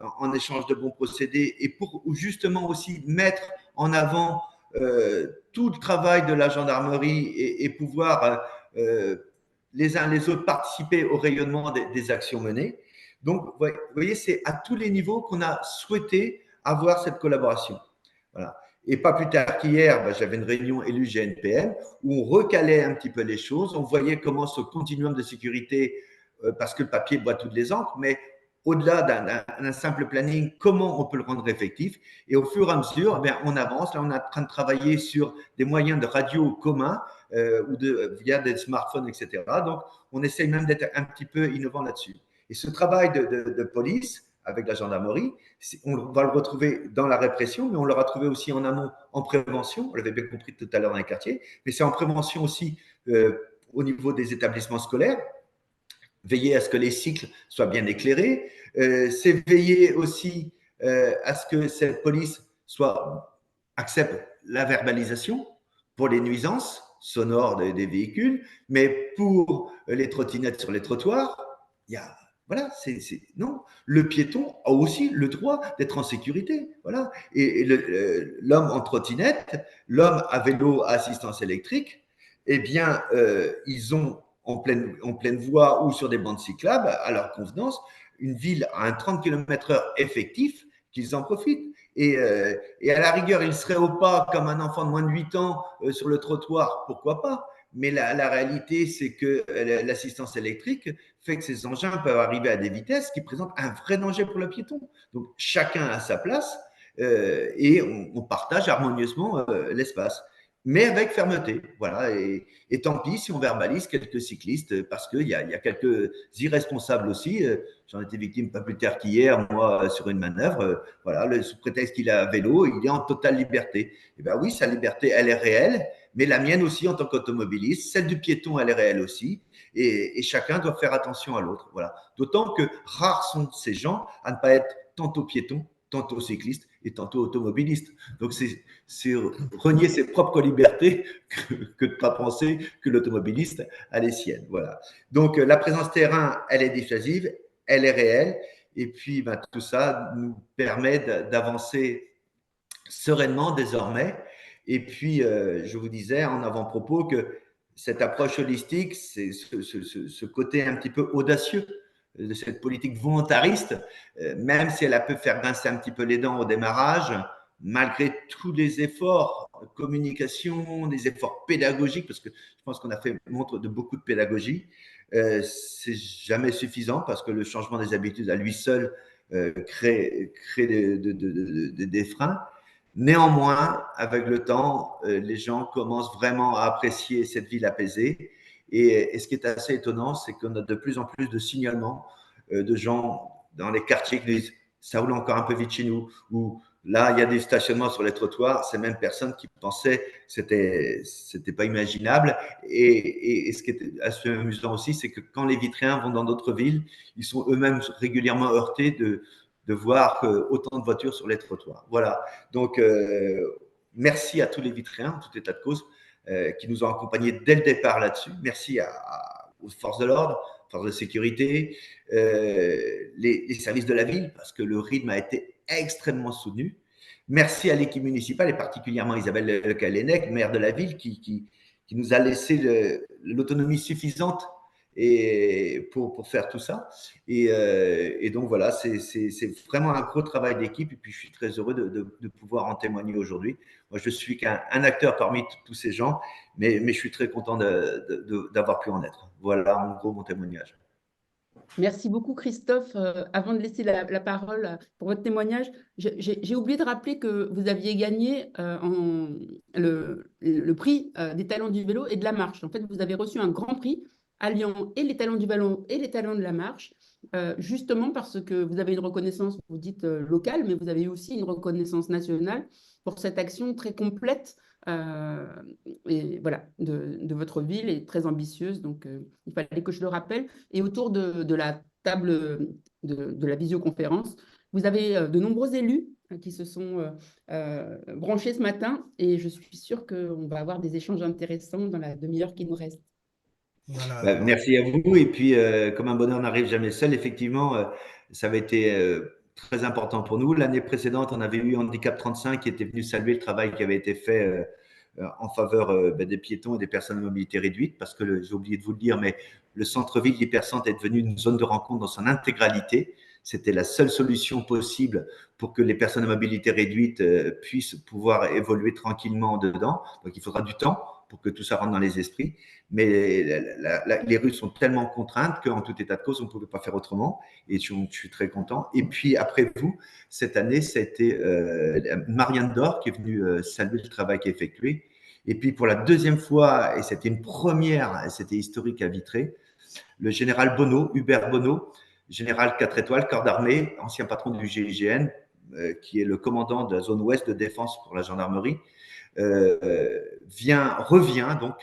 en échange de bons procédés et pour justement aussi mettre en avant tout le travail de la gendarmerie et pouvoir les uns les autres participer au rayonnement des actions menées. Donc, vous voyez, c'est à tous les niveaux qu'on a souhaité avoir cette collaboration. Voilà. Et pas plus tard qu'hier, j'avais une réunion élue GNPM où on recalait un petit peu les choses. On voyait comment ce continuum de sécurité, parce que le papier boit toutes les encres, mais au-delà d'un simple planning, comment on peut le rendre effectif. Et au fur et à mesure, on avance. Là, on est en train de travailler sur des moyens de radio communs ou via des smartphones, etc. Donc, on essaye même d'être un petit peu innovant là-dessus. Et ce travail de police avec la gendarmerie, on va le retrouver dans la répression, mais on l'aura trouvé aussi en amont, en prévention. On l'avait bien compris tout à l'heure dans les quartiers, mais c'est en prévention aussi au niveau des établissements scolaires. Veiller à ce que les cycles soient bien éclairés. C'est veiller aussi à ce que cette police accepte la verbalisation pour les nuisances sonores des véhicules, mais pour les trottinettes sur les trottoirs, voilà, non. Le piéton a aussi le droit d'être en sécurité. Voilà. Et l'homme en trottinette, l'homme à vélo à assistance électrique, eh bien, ils ont en pleine voie ou sur des bandes cyclables, à leur convenance, une ville à un 30 km/h effectif, qu'ils en profitent. Et à la rigueur, il serait au pas comme un enfant de moins de 8 ans sur le trottoir, pourquoi pas? Mais la réalité, c'est que l'assistance électrique fait que ces engins peuvent arriver à des vitesses qui présentent un vrai danger pour le piéton. Donc, chacun a sa place et on partage harmonieusement l'espace, mais avec fermeté. Voilà. Et tant pis si on verbalise quelques cyclistes, parce qu'il y a quelques irresponsables aussi. J'en étais victime pas plus tard qu'hier, moi, sur une manœuvre. Voilà, sous prétexte qu'il est à vélo, il est en totale liberté. Eh bien oui, sa liberté, elle est réelle, mais la mienne aussi en tant qu'automobiliste, celle du piéton, elle est réelle aussi. Et chacun doit faire attention à l'autre. Voilà. D'autant que rares sont ces gens à ne pas être tantôt piétons, tantôt cyclistes et tantôt automobilistes. Donc, c'est renier ses propres libertés que de ne pas penser que l'automobiliste a les siennes. Voilà. Donc, la présence terrain, elle est dissuasive, elle est réelle. Et puis, tout ça nous permet d'avancer sereinement désormais. Et puis, je vous disais en avant-propos que cette approche holistique, c'est ce côté un petit peu audacieux de cette politique volontariste, même si elle a pu faire grincer un petit peu les dents au démarrage, malgré tous les efforts de communication, des efforts pédagogiques, parce que je pense qu'on a fait montre de beaucoup de pédagogie, c'est jamais suffisant parce que le changement des habitudes à lui seul crée des freins. Néanmoins, avec le temps, les gens commencent vraiment à apprécier cette ville apaisée. Et ce qui est assez étonnant, c'est qu'on a de plus en plus de signalements de gens dans les quartiers qui disent « ça roule encore un peu vite chez nous » ou « là, il y a des stationnements sur les trottoirs ». Ces mêmes personnes qui pensaient que c'était pas imaginable. Et ce qui est assez amusant aussi, c'est que quand les Vitréens vont dans d'autres villes, ils sont eux-mêmes régulièrement heurtés de voir autant de voitures sur les trottoirs. Voilà. Donc, merci à tous les Vitréens, en tout état de cause, qui nous ont accompagnés dès le départ là-dessus. Merci aux forces de l'ordre, forces de sécurité, les services de la ville, parce que le rythme a été extrêmement soutenu. Merci à l'équipe municipale et particulièrement Isabelle Le-Callennec, maire de la ville, qui nous a laissé l'autonomie suffisante pour faire tout ça. Et donc voilà, c'est vraiment un gros travail d'équipe et puis je suis très heureux de pouvoir en témoigner aujourd'hui. Moi, je suis qu'un acteur parmi tous ces gens, mais je suis très content d'avoir pu en être. Voilà en gros mon témoignage. Merci beaucoup, Christophe. Avant de laisser la parole pour votre témoignage, j'ai oublié de rappeler que vous aviez gagné le prix des talents du vélo et de la marche. En fait, vous avez reçu un grand prix alliant et les talents du vélo et les talents de la marche, justement parce que vous avez une reconnaissance, vous dites locale, mais vous avez aussi une reconnaissance nationale pour cette action très complète et voilà, de votre ville et très ambitieuse. Donc, il fallait que je le rappelle. Et autour de la table de la visioconférence, vous avez de nombreux élus qui se sont branchés ce matin et je suis sûre qu'on va avoir des échanges intéressants dans la demi-heure qui nous reste. Voilà. Merci à vous. Et puis, comme un bonheur n'arrive jamais seul, effectivement, ça avait été très important pour nous. L'année précédente, on avait eu Handicap 35 qui était venu saluer le travail qui avait été fait en faveur des piétons et des personnes à mobilité réduite, parce que j'ai oublié de vous le dire, mais le centre-ville d'Hypercentre est devenu une zone de rencontre dans son intégralité. C'était la seule solution possible pour que les personnes à mobilité réduite puissent pouvoir évoluer tranquillement dedans. Donc, il faudra du temps pour que tout ça rentre dans les esprits. Mais les rues sont tellement contraintes qu'en tout état de cause, on ne pouvait pas faire autrement. Et je suis très content. Et puis, après vous, cette année, ça a été Marianne Dor qui est venue saluer le travail qui est effectué. Et puis, pour la deuxième fois, et c'était une première, c'était historique à Vitré, le général Bonneau, Hubert Bonneau, général 4 étoiles, corps d'armée, ancien patron du GIGN, qui est le commandant de la zone ouest de défense pour la gendarmerie, revient donc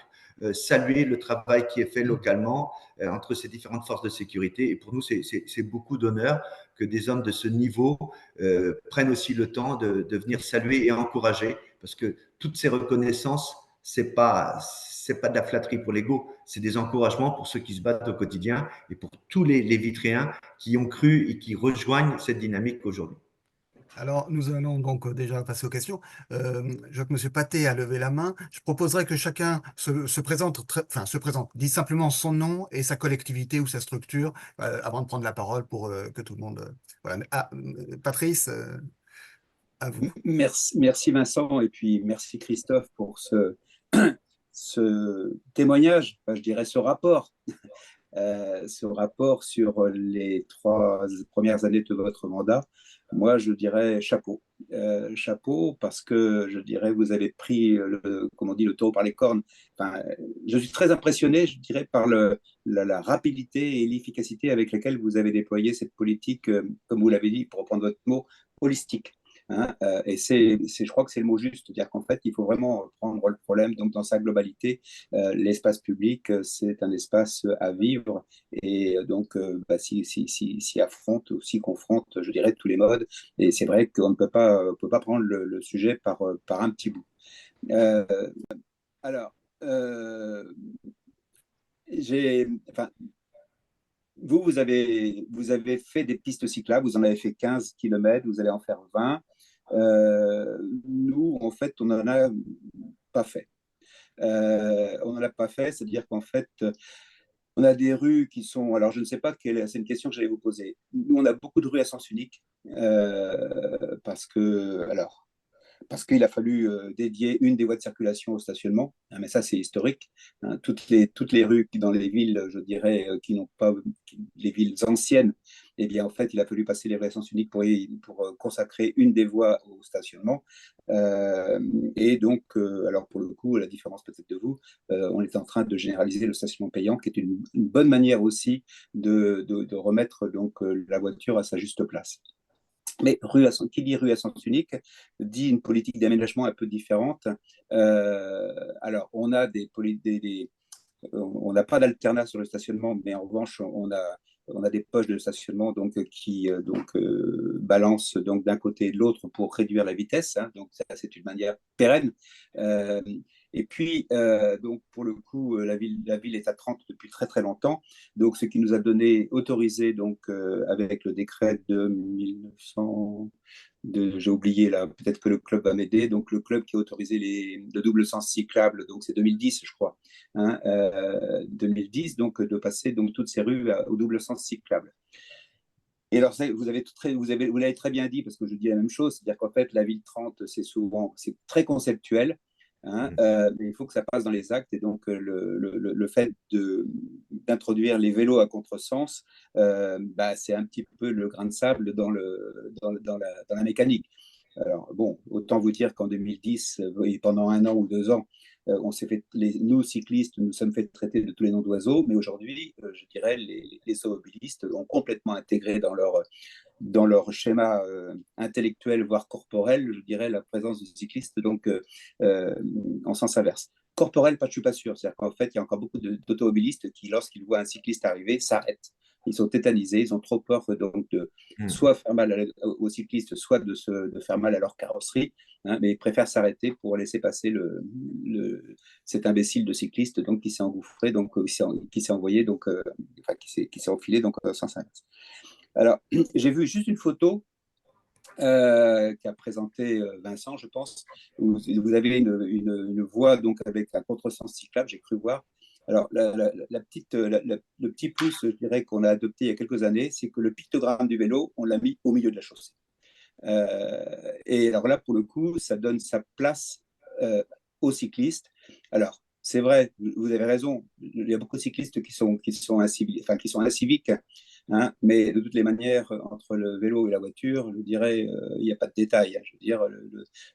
saluer le travail qui est fait localement entre ces différentes forces de sécurité. Et pour nous, c'est beaucoup d'honneur que des hommes de ce niveau prennent aussi le temps de venir saluer et encourager, parce que toutes ces reconnaissances, c'est pas de la flatterie pour l'ego, c'est des encouragements pour ceux qui se battent au quotidien et pour tous les Vitréens qui ont cru et qui rejoignent cette dynamique aujourd'hui. Alors, nous allons donc déjà passer aux questions. Je vois que M. Pathé a levé la main. Je proposerais que chacun se présente, dise simplement son nom et sa collectivité ou sa structure avant de prendre la parole pour que tout le monde… voilà. Patrice, à vous. Merci Vincent, et puis merci Christophe pour ce témoignage, enfin, je dirais ce rapport sur les 3 premières années de votre mandat. Moi, je dirais chapeau. Chapeau, parce que je dirais vous avez pris, comme on dit, le taureau par les cornes. Enfin, je suis très impressionné, je dirais, par la rapidité et l'efficacité avec laquelle vous avez déployé cette politique, comme vous l'avez dit, pour reprendre votre mot, holistique. Hein, et je crois que c'est le mot juste, c'est-à-dire qu'en fait, il faut vraiment prendre le problème donc, dans sa globalité. L'espace public, c'est un espace à vivre, et donc s'y affronte ou s'y confronte, je dirais, tous les modes. Et c'est vrai qu'on ne peut pas prendre le sujet par un petit bout. Alors, enfin, vous avez fait des pistes cyclables, vous en avez fait 15 km, vous allez en faire 20. Nous, en fait, on n'en a pas fait. On n'en a pas fait, c'est-à-dire qu'en fait, on a des rues qui sont… Alors, je ne sais pas c'est une question que j'allais vous poser. Nous, on a beaucoup de rues à sens unique parce qu'il a fallu dédier une des voies de circulation au stationnement, hein, mais ça c'est historique. Hein, toutes les rues dans les villes, je dirais, qui n'ont pas les villes anciennes, eh bien en fait il a fallu passer les voies à sens unique pour consacrer une des voies au stationnement. Et donc, alors pour le coup, à la différence peut-être de vous, on est en train de généraliser le stationnement payant, qui est une bonne manière aussi de remettre donc la voiture à sa juste place. Mais qui dit rue à sens unique dit une politique d'aménagement un peu différente. Alors, on a on n'a pas d'alternat sur le stationnement, mais en revanche, on a des poches de stationnement qui balancent d'un côté et de l'autre pour réduire la vitesse. Hein, donc, ça, c'est une manière pérenne. Et puis, donc, pour le coup, la ville est à 30 depuis très, très longtemps. Donc, ce qui nous a autorisé, avec le décret de 1900, j'ai oublié là, peut-être que le club va m'aider. Donc, le club qui a autorisé le double sens cyclable, donc c'est 2010, je crois. Hein, 2010, donc de passer toutes ces rues au double sens cyclable. Et alors, vous l'avez très bien dit, parce que je dis la même chose, c'est-à-dire qu'en fait, la ville 30, c'est très conceptuel. Hein, mais il faut que ça passe dans les actes, et donc le fait d'introduire les vélos à contresens, c'est un petit peu le grain de sable dans la mécanique. Alors bon, autant vous dire qu'en 2010, et pendant 1 an ou 2 ans, on s'est fait, nous cyclistes, nous sommes fait traiter de tous les noms d'oiseaux, mais aujourd'hui, je dirais, les automobilistes ont complètement intégré dans leur schéma intellectuel, voire corporel, je dirais, la présence du cycliste, en sens inverse. Corporel, je ne suis pas sûr. C'est-à-dire qu'en fait, il y a encore beaucoup d'automobilistes qui, lorsqu'ils voient un cycliste arriver, s'arrêtent. Ils sont tétanisés, ils ont trop peur de soit faire mal aux cyclistes, soit de faire mal à leur carrosserie, hein, mais ils préfèrent s'arrêter pour laisser passer cet imbécile de cycliste qui s'est engouffré, qui s'est envoyé, qui s'est enfilé en sens inverse. Alors, j'ai vu juste une photo qu'a présenté Vincent, je pense. Vous avez une voie donc avec un contresens cyclable, j'ai cru voir. Alors, le petit plus, je dirais, qu'on a adopté il y a quelques années, c'est que le pictogramme du vélo, on l'a mis au milieu de la chaussée. Et alors là, pour le coup, ça donne sa place aux cyclistes. Alors, c'est vrai, vous avez raison, il y a beaucoup de cyclistes qui sont inciviques, hein, mais de toutes les manières, entre le vélo et la voiture, je dirais, il n'y a pas de détail, hein, je veux dire,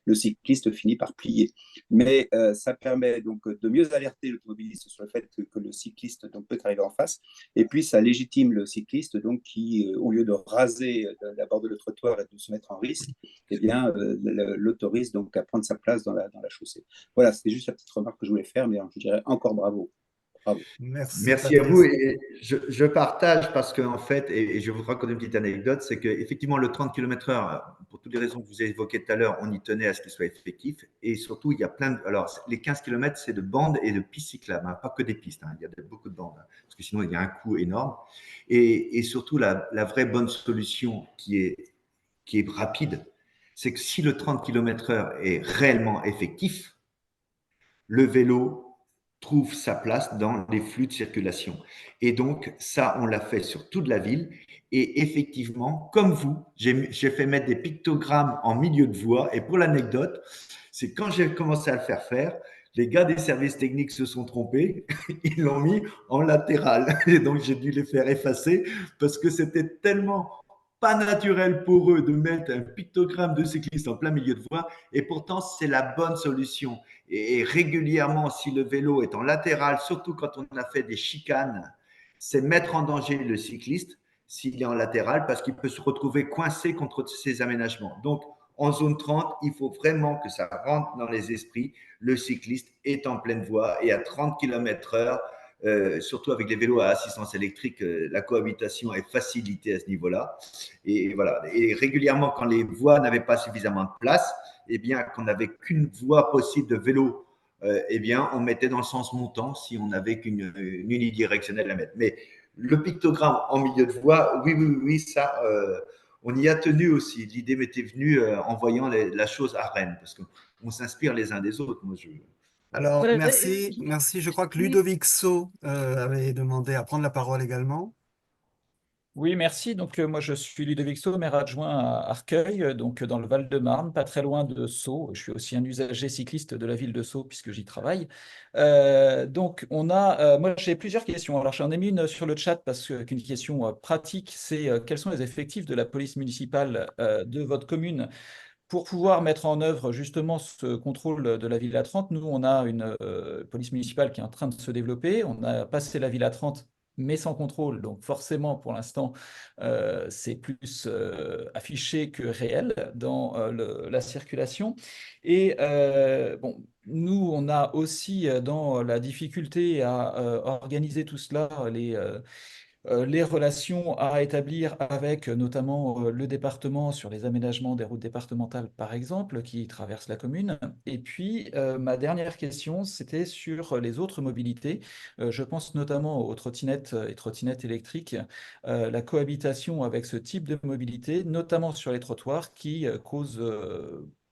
le cycliste finit par plier. Mais ça permet donc de mieux alerter l'automobiliste sur le fait que le cycliste donc, peut arriver en face, et puis ça légitime le cycliste donc, qui, au lieu de raser la bordure de trottoir et de se mettre en risque, eh bien, l'autorise donc à prendre sa place dans la chaussée. Voilà, c'était juste la petite remarque que je voulais faire, mais je dirais encore bravo. Bravo. Merci à vous. Et je partage parce qu'en fait, et je vous raconte une petite anecdote, c'est qu'effectivement, le 30 km/h, pour toutes les raisons que vous avez évoquées tout à l'heure, on y tenait à ce qu'il soit effectif. Et surtout, il y a plein de. Alors, les 15 km, c'est de bandes et de pistes cyclables, hein, pas que des pistes. Hein, il y a beaucoup de bandes, hein, parce que sinon, il y a un coût énorme. Et surtout, la vraie bonne solution qui est rapide, c'est que si le 30 km/h est réellement effectif, le vélo trouve sa place dans les flux de circulation. Et donc, ça, on l'a fait sur toute la ville. Et effectivement, comme vous, j'ai fait mettre des pictogrammes en milieu de voie. Et pour l'anecdote, c'est quand j'ai commencé à le faire, les gars des services techniques se sont trompés. Ils l'ont mis en latéral. Et donc, j'ai dû les faire effacer parce que c'était tellement pas naturel pour eux de mettre un pictogramme de cycliste en plein milieu de voie. Et pourtant, c'est la bonne solution. Et régulièrement, si le vélo est en latéral, surtout quand on a fait des chicanes, c'est mettre en danger le cycliste s'il est en latéral parce qu'il peut se retrouver coincé contre ces aménagements. Donc, en zone 30, il faut vraiment que ça rentre dans les esprits. Le cycliste est en pleine voie et à 30 km/h, surtout avec les vélos à assistance électrique, la cohabitation est facilitée à ce niveau-là. Et voilà. Et régulièrement, quand les voies n'avaient pas suffisamment de place, eh bien, qu'on n'avait qu'une voie possible de vélo, eh bien, on mettait dans le sens montant si on n'avait qu'une unidirectionnelle à mettre. Mais le pictogramme en milieu de voie, oui, ça, on y a tenu aussi. L'idée m'était venue en voyant la chose à Rennes, parce qu'on s'inspire les uns des autres. Moi, Alors, Voilà, merci. Je crois que Ludovic Sceaux avait demandé à prendre la parole également. Oui, merci. Donc, moi, je suis Ludovic Sceaux, maire adjoint à Arcueil, donc dans le Val-de-Marne, pas très loin de Sceaux. Je suis aussi un usager cycliste de la ville de Sceaux puisque j'y travaille. Donc, moi, j'ai plusieurs questions. Alors, j'en ai mis une sur le chat parce qu'une question pratique, c'est quels sont les effectifs de la police municipale de votre commune pour pouvoir mettre en œuvre justement ce contrôle de la ville à 30. Nous, on a une police municipale qui est en train de se développer. On a passé la ville à 30 mais sans contrôle. Donc forcément, pour l'instant, c'est plus affiché que réel dans la circulation. Et bon, nous, on a aussi dans la difficulté à organiser tout cela, les relations à établir avec notamment le département sur les aménagements des routes départementales, par exemple, qui traversent la commune. Et puis, ma dernière question, c'était sur les autres mobilités. Je pense notamment aux trottinettes et trottinettes électriques, la cohabitation avec ce type de mobilité, notamment sur les trottoirs, qui causent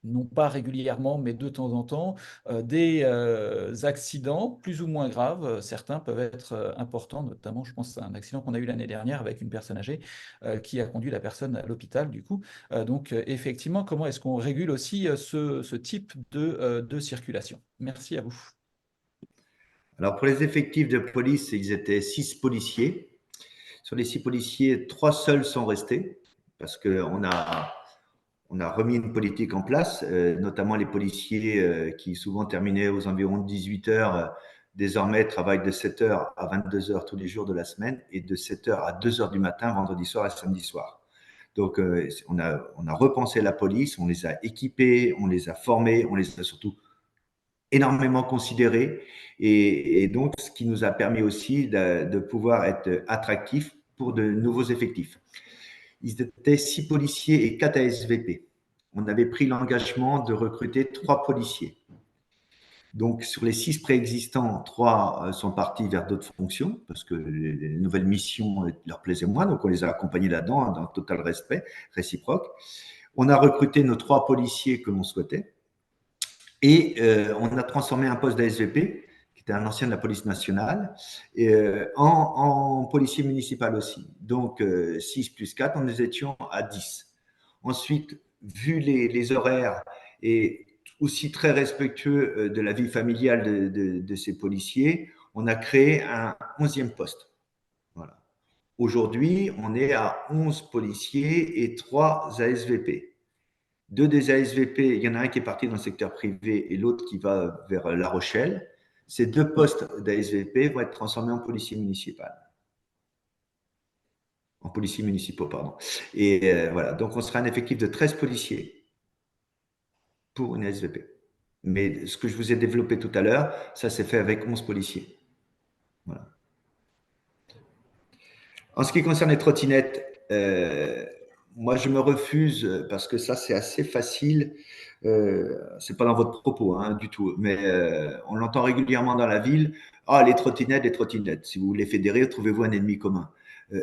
non pas régulièrement, mais de temps en temps, des accidents plus ou moins graves. Certains peuvent être importants, notamment, je pense à un accident qu'on a eu l'année dernière avec une personne âgée qui a conduit la personne à l'hôpital, du coup. Donc, effectivement, comment est-ce qu'on régule aussi ce type de circulation? Merci à vous. Alors, pour les effectifs de police, ils étaient 6 policiers. Sur les 6 policiers, 3 seuls sont restés parce qu'on a remis une politique en place, notamment les policiers qui souvent terminaient aux environs de 18 heures, désormais travaillent de 7 heures à 22 heures tous les jours de la semaine et de 7 heures à 2 heures du matin, vendredi soir et samedi soir. Donc, on a repensé la police, on les a équipés, on les a formés, on les a surtout énormément considérés. Et donc, ce qui nous a permis aussi de pouvoir être attractifs pour de nouveaux effectifs. Ils étaient 6 policiers et 4 ASVP. On avait pris l'engagement de recruter 3 policiers. Donc, sur les 6 préexistants, 3 sont partis vers d'autres fonctions parce que les nouvelles missions leur plaisaient moins. Donc, on les a accompagnés là-dedans dans total respect réciproque. On a recruté nos 3 policiers que l'on souhaitait et on a transformé un poste d'ASVP, qui était un ancien de la police nationale, en policier municipal aussi. Donc 6 plus 4, nous étions à 10. Ensuite, vu les horaires et aussi très respectueux de la vie familiale de ces policiers, on a créé un 11e poste. Voilà. Aujourd'hui, on est à 11 policiers et 3 ASVP. 2 des ASVP, il y en a un qui est parti dans le secteur privé et l'autre qui va vers La Rochelle. Ces 2 postes d'ASVP vont être transformés en policiers municipaux. Pardon. Et voilà, donc on sera un effectif de 13 policiers pour une ASVP. Mais ce que je vous ai développé tout à l'heure, ça s'est fait avec 11 policiers. Voilà. En ce qui concerne les trottinettes, moi je me refuse parce que ça c'est assez facile. C'est pas dans votre propos hein, du tout, mais on l'entend régulièrement dans la ville. Ah, les trottinettes, les trottinettes. Si vous voulez fédérer, trouvez-vous un ennemi commun.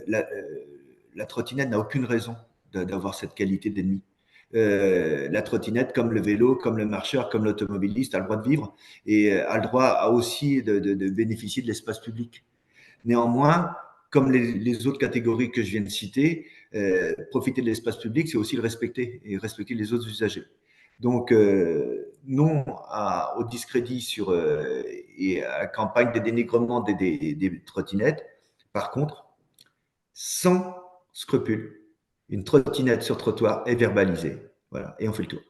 La trottinette n'a aucune raison d'avoir cette qualité d'ennemi. La trottinette, comme le vélo, comme le marcheur, comme l'automobiliste, a le droit de vivre et a le droit aussi de bénéficier de l'espace public. Néanmoins, comme les autres catégories que je viens de citer, profiter de l'espace public, c'est aussi le respecter et respecter les autres usagers. Donc, non au discrédit et à la campagne de dénigrement des trottinettes. Par contre, sans scrupule, une trottinette sur trottoir est verbalisée. Voilà, et on fait le tour.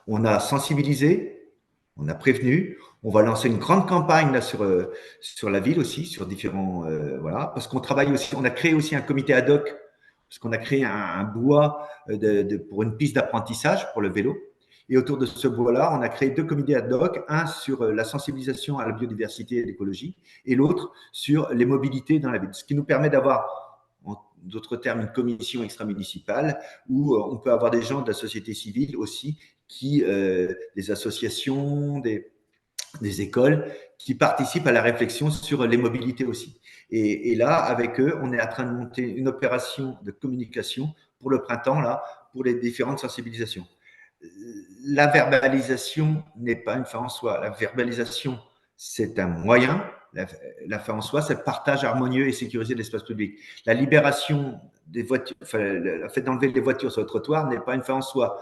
On a sensibilisé, on a prévenu, on va lancer une grande campagne là, sur la ville aussi, sur différents… voilà, parce qu'on travaille aussi, on a créé aussi un comité ad hoc, parce qu'on a créé un bois pour une piste d'apprentissage pour le vélo. Et autour de ce bois-là, on a créé 2 comités ad hoc, un sur la sensibilisation à la biodiversité et l'écologie, et l'autre sur les mobilités dans la ville. Ce qui nous permet d'avoir, en d'autres termes, une commission extra-municipale où on peut avoir des gens de la société civile aussi, des associations, des écoles, qui participent à la réflexion sur les mobilités aussi. Et là, avec eux, on est en train de monter une opération de communication pour le printemps, là, pour les différentes sensibilisations. La verbalisation n'est pas une fin en soi. La verbalisation, c'est un moyen. La fin en soi, c'est le partage harmonieux et sécurisé de l'espace public. La libération des voitures, enfin, le fait d'enlever les voitures sur le trottoir n'est pas une fin en soi.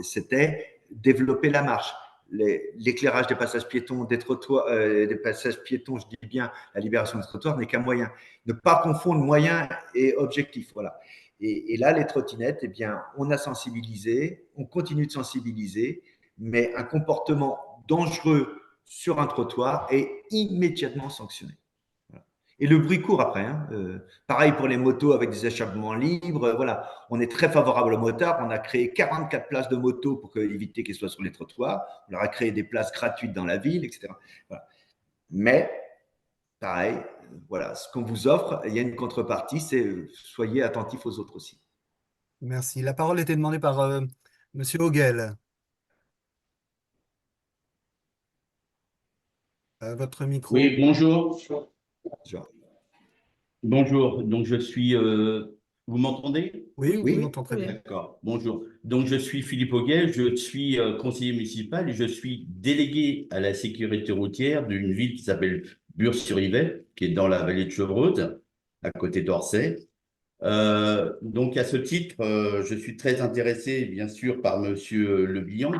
C'était développer la marche. L'éclairage des passages piétons, des trottoirs, des passages piétons, je dis bien, la libération des trottoirs n'est qu'un moyen. Ne pas confondre moyen et objectif. Voilà. Et là, les trottinettes, eh bien, on a sensibilisé, on continue de sensibiliser, mais un comportement dangereux sur un trottoir est immédiatement sanctionné. Voilà. Et le bruit court après. Hein. Pareil pour les motos avec des échappements libres. Voilà, on est très favorable aux motards. On a créé 44 places de motos pour éviter qu'elles soient sur les trottoirs. On leur a créé des places gratuites dans la ville, etc. Voilà. Mais, pareil, voilà, ce qu'on vous offre, il y a une contrepartie, c'est soyez attentifs aux autres aussi. Merci. La parole était demandée par Monsieur Hoguel. Votre micro. Oui, bonjour. Genre. Bonjour. Donc, je suis. Vous m'entendez? Oui, Oui. on entend très bien. D'accord. Bonjour. Donc, je suis Philippe Auguel, je suis conseiller municipal et je suis délégué à la sécurité routière d'une ville qui s'appelle Bure-sur-Yvette, qui est dans la vallée de Chevreuse, à côté d'Orsay. Donc, à ce titre, je suis très intéressé, bien sûr, par Monsieur Le Bihan,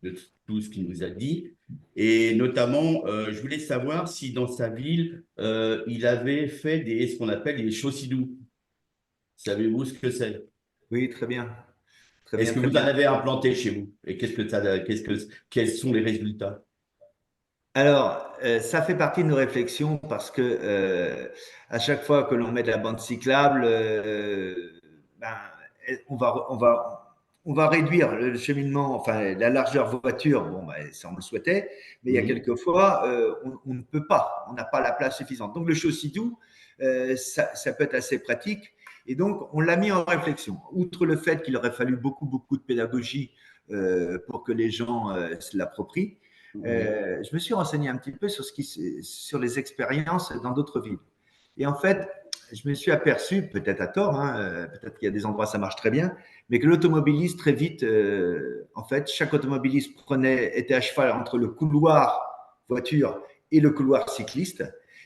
de tout ce qu'il nous a dit. Et notamment, je voulais savoir si dans sa ville, il avait fait ce qu'on appelle les chaussidous. Savez-vous ce que c'est? Oui, très bien. Est-ce que vous en avez implanté chez vous? Et quels sont les résultats? Alors, ça fait partie de nos réflexions parce que à chaque fois que l'on met de la bande cyclable, ben, on va réduire le cheminement, enfin la largeur voiture, bon, ben, ça on le souhaitait, mais il y a quelques fois, on ne peut pas, on n'a pas la place suffisante. Donc le chaussidou, ça peut être assez pratique. Et donc, on l'a mis en réflexion. Outre le fait qu'il aurait fallu beaucoup de pédagogie pour que les gens se l'approprient, je me suis renseigné un petit peu sur les expériences dans d'autres villes. Et en fait, je me suis aperçu, peut-être à tort, hein, peut-être qu'il y a des endroits où ça marche très bien, mais que l'automobiliste, très vite, en fait, chaque automobiliste était à cheval entre le couloir voiture et le couloir cycliste.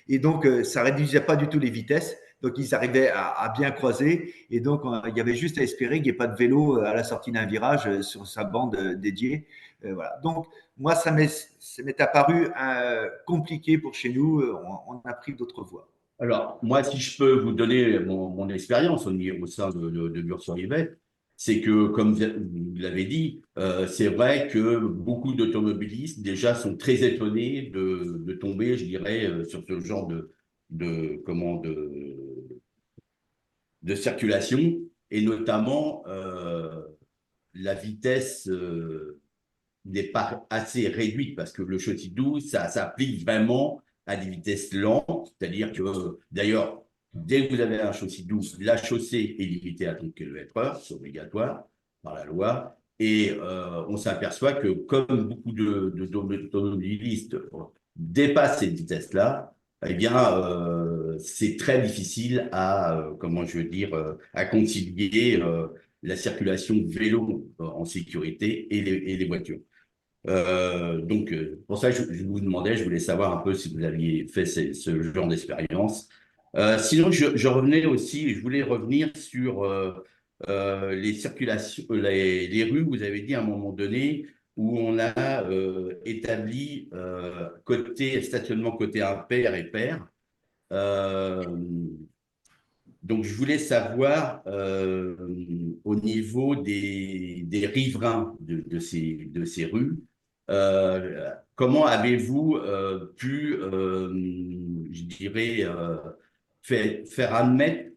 Et donc, ça réduisait pas du tout les vitesses. Donc, ils arrivaient à bien croiser. Et donc, il y avait juste à espérer qu'il n'y ait pas de vélo à la sortie d'un virage sur sa bande dédiée. Voilà. Donc, moi, ça m'est apparu compliqué pour chez nous. On a pris d'autres voies. Alors, moi, si je peux vous donner mon expérience au sein de Bure-sur-Yvette, c'est que, comme vous l'avez dit, c'est vrai que beaucoup d'automobilistes déjà sont très étonnés de tomber, je dirais, sur ce genre de circulation, et notamment la vitesse n'est pas assez réduite, parce que le châssis doux, ça s'applique vraiment à des vitesses lentes, c'est-à-dire que, d'ailleurs, dès que vous avez un châssis doux, la chaussée est limitée à 30 km/h, c'est obligatoire par la loi, et on s'aperçoit que comme beaucoup d'automobilistes dépassent cette vitesse-là, eh bien, c'est très difficile à, comment je veux dire, à concilier la circulation vélo en sécurité et les voitures. Donc, pour ça, je vous demandais, je voulais savoir un peu si vous aviez fait ce genre d'expérience. Sinon, je revenais aussi, je voulais revenir sur les circulations, les rues, vous avez dit à un moment donné, où on a établi stationnement côté impair et pair. Donc, je voulais savoir au niveau des riverains de ces rues, comment avez-vous pu, je dirais, faire admettre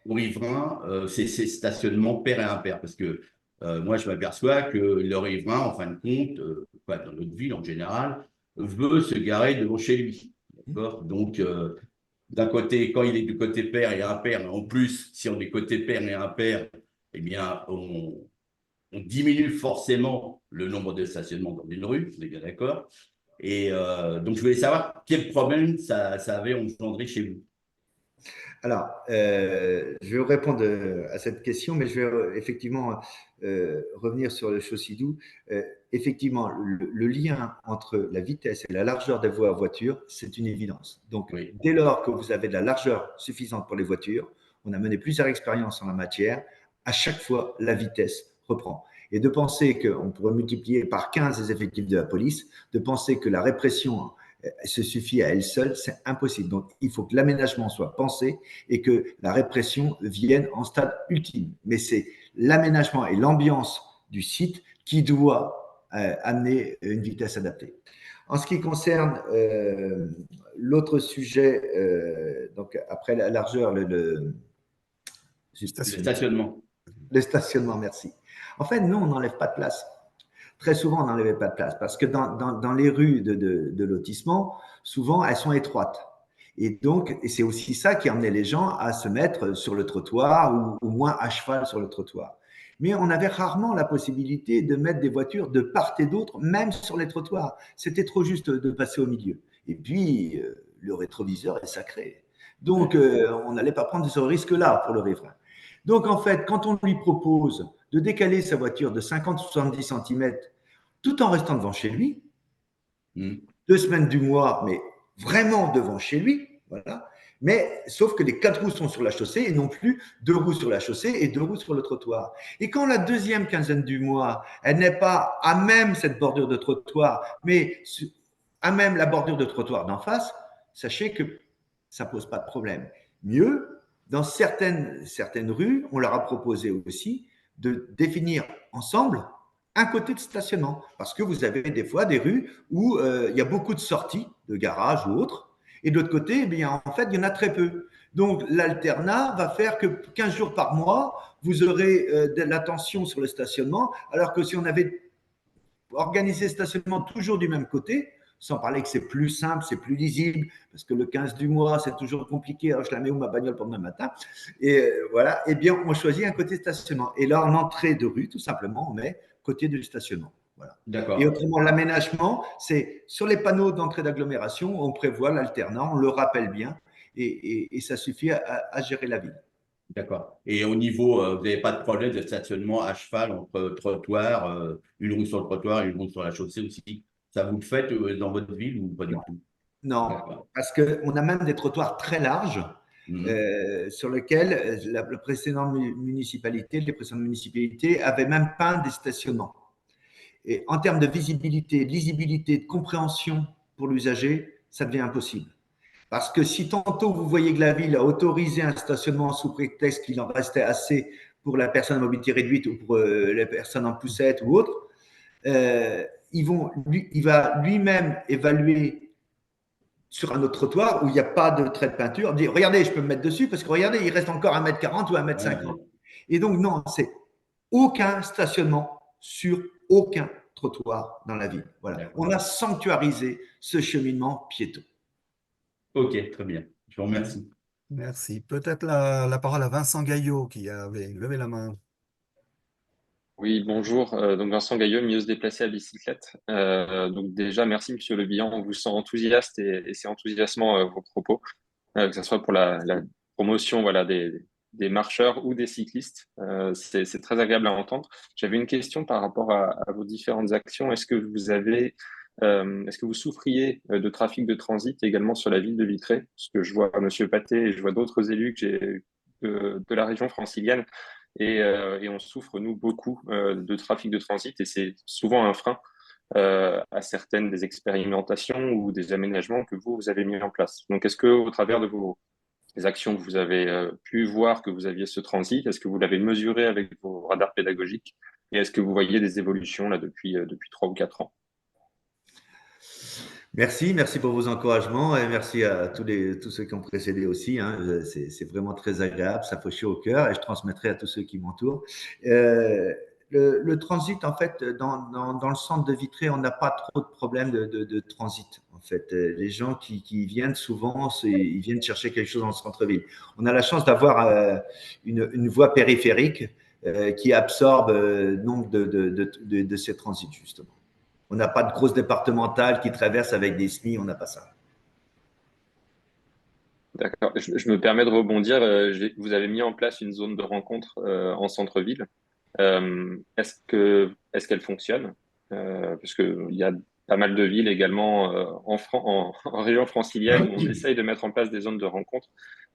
aux riverains ces stationnements pair et impair? Parce que moi, je m'aperçois que le riverain, en fin de compte, dans notre ville en général, veut se garer devant chez lui. D'accord? Donc, d'un côté, quand il est du côté pair et impair, mais en plus, si on est côté pair et impair, eh bien, on diminue forcément le nombre de stationnements dans une rue, vous êtes bien d'accord? Et donc, je voulais savoir quel problème ça avait engendré chez vous. Alors, je vais répondre à cette question, mais je vais effectivement revenir sur le châssis doux. Effectivement, le lien entre la vitesse et la largeur des voies à voiture, c'est une évidence. Donc, Oui. dès lors que vous avez de la largeur suffisante pour les voitures, on a mené plusieurs expériences en la matière, à chaque fois, la vitesse reprend. Et de penser qu'on pourrait multiplier par 15 les effectifs de la police, de penser que la répression se suffit à elle seule, c'est impossible. Donc, il faut que l'aménagement soit pensé et que la répression vienne en stade ultime. Mais c'est l'aménagement et l'ambiance du site qui doit amener une vitesse adaptée. En ce qui concerne l'autre sujet, donc après la largeur, le stationnement. Le stationnement, merci. En fait, nous, on n'enlève pas de place. Très souvent, on n'enlève pas de place parce que dans les rues de lotissement, souvent, elles sont étroites. Et donc, c'est aussi ça qui amenait les gens à se mettre sur le trottoir ou au moins à cheval sur le trottoir. Mais on avait rarement la possibilité de mettre des voitures de part et d'autre, même sur les trottoirs. C'était trop juste de passer au milieu. Et puis, le rétroviseur est sacré. Donc, on n'allait pas prendre ce risque-là pour le riverain. Donc, en fait, quand on lui propose de décaler sa voiture de 50-70 cm tout en restant devant chez lui, 2 semaines du mois, mais vraiment devant chez lui, voilà. Mais sauf que les 4 roues sont sur la chaussée et non plus 2 roues sur la chaussée et 2 roues sur le trottoir. Et quand la deuxième quinzaine du mois, elle n'est pas à même cette bordure de trottoir, mais à même la bordure de trottoir d'en face, sachez que ça ne pose pas de problème. Mieux, dans certaines rues, on leur a proposé aussi de définir ensemble un côté de stationnement. Parce que vous avez des fois des rues où il y a beaucoup de sorties de garages ou autres. Et de l'autre côté, eh bien, en fait, il y en a très peu. Donc, l'alternat va faire que 15 jours par mois, vous aurez de l'attention sur le stationnement. Alors que si on avait organisé le stationnement toujours du même côté, sans parler que c'est plus simple, c'est plus lisible, parce que le 15 du mois, c'est toujours compliqué, alors je la mets où ma bagnole pour demain matin, et voilà, eh bien, on choisit un côté stationnement. Et là, en entrée de rue, tout simplement, on met côté du stationnement. Voilà. Et autrement, l'aménagement, c'est sur les panneaux d'entrée d'agglomération, on prévoit l'alternant, on le rappelle bien, et ça suffit à gérer la ville. D'accord. Et au niveau, vous n'avez pas de problème de stationnement à cheval entre trottoirs, une roue sur le trottoir et une roue sur la chaussée aussi? Ça vous le faites dans votre ville ou pas du tout? Non, D'accord. parce qu'on a même des trottoirs très larges sur lesquels la précédente municipalité, les précédentes municipalités avaient même peint des stationnements. Et en termes de visibilité, de lisibilité, de compréhension pour l'usager, ça devient impossible. Parce que si tantôt vous voyez que la ville a autorisé un stationnement sous prétexte qu'il en restait assez pour la personne à mobilité réduite ou pour la personne en poussette ou autre, il va lui-même évaluer sur un autre trottoir où il n'y a pas de trait de peinture, dire regardez, je peux me mettre dessus parce que regardez, il reste encore 1,40 m ou 1,50 m. Et donc, non, c'est aucun stationnement sur aucun trottoir dans la ville. Voilà. On a sanctuarisé ce cheminement piéton. Ok, très bien. Je vous remercie. Merci. Peut-être la parole à Vincent Gaillot qui avait levé la main. Oui, bonjour. Donc Vincent Gaillot, mieux se déplacer à bicyclette. Donc déjà, merci Monsieur Le Bihan. On vous sent enthousiaste et c'est enthousiasmant vos propos, que ce soit pour la promotion voilà, des marcheurs ou des cyclistes. C'est très agréable à entendre. J'avais une question par rapport à vos différentes actions. Est-ce que vous souffriez de trafic de transit également sur la ville de Vitré? Parce que je vois Monsieur Pathé et je vois d'autres élus de la région francilienne et on souffre, nous, beaucoup de trafic de transit et c'est souvent un frein à certaines des expérimentations ou des aménagements que vous avez mis en place. Donc, est-ce que au travers de vos actions que vous avez pu voir que vous aviez ce transit, est-ce que vous l'avez mesuré avec vos radars pédagogiques et est-ce que vous voyez des évolutions là depuis 3 ou 4 ans? Merci pour vos encouragements et merci à tous ceux qui ont précédé aussi. Hein. C'est vraiment très agréable, ça fait chaud au cœur et je transmettrai à tous ceux qui m'entourent. Le transit, en fait, dans le centre de Vitré, on n'a pas trop de problèmes de transit. En fait, les gens qui viennent souvent, ils viennent chercher quelque chose dans le centre-ville. On a la chance d'avoir une voie périphérique qui absorbe nombre de ces transits, justement. On n'a pas de grosses départementales qui traversent avec des SMI, on n'a pas ça. D'accord. Je me permets de rebondir. Vous avez mis en place une zone de rencontre en centre-ville. Est-ce qu'elle fonctionne? Parce qu'il y a pas mal de villes également en région francilienne où on essaye de mettre en place des zones de rencontre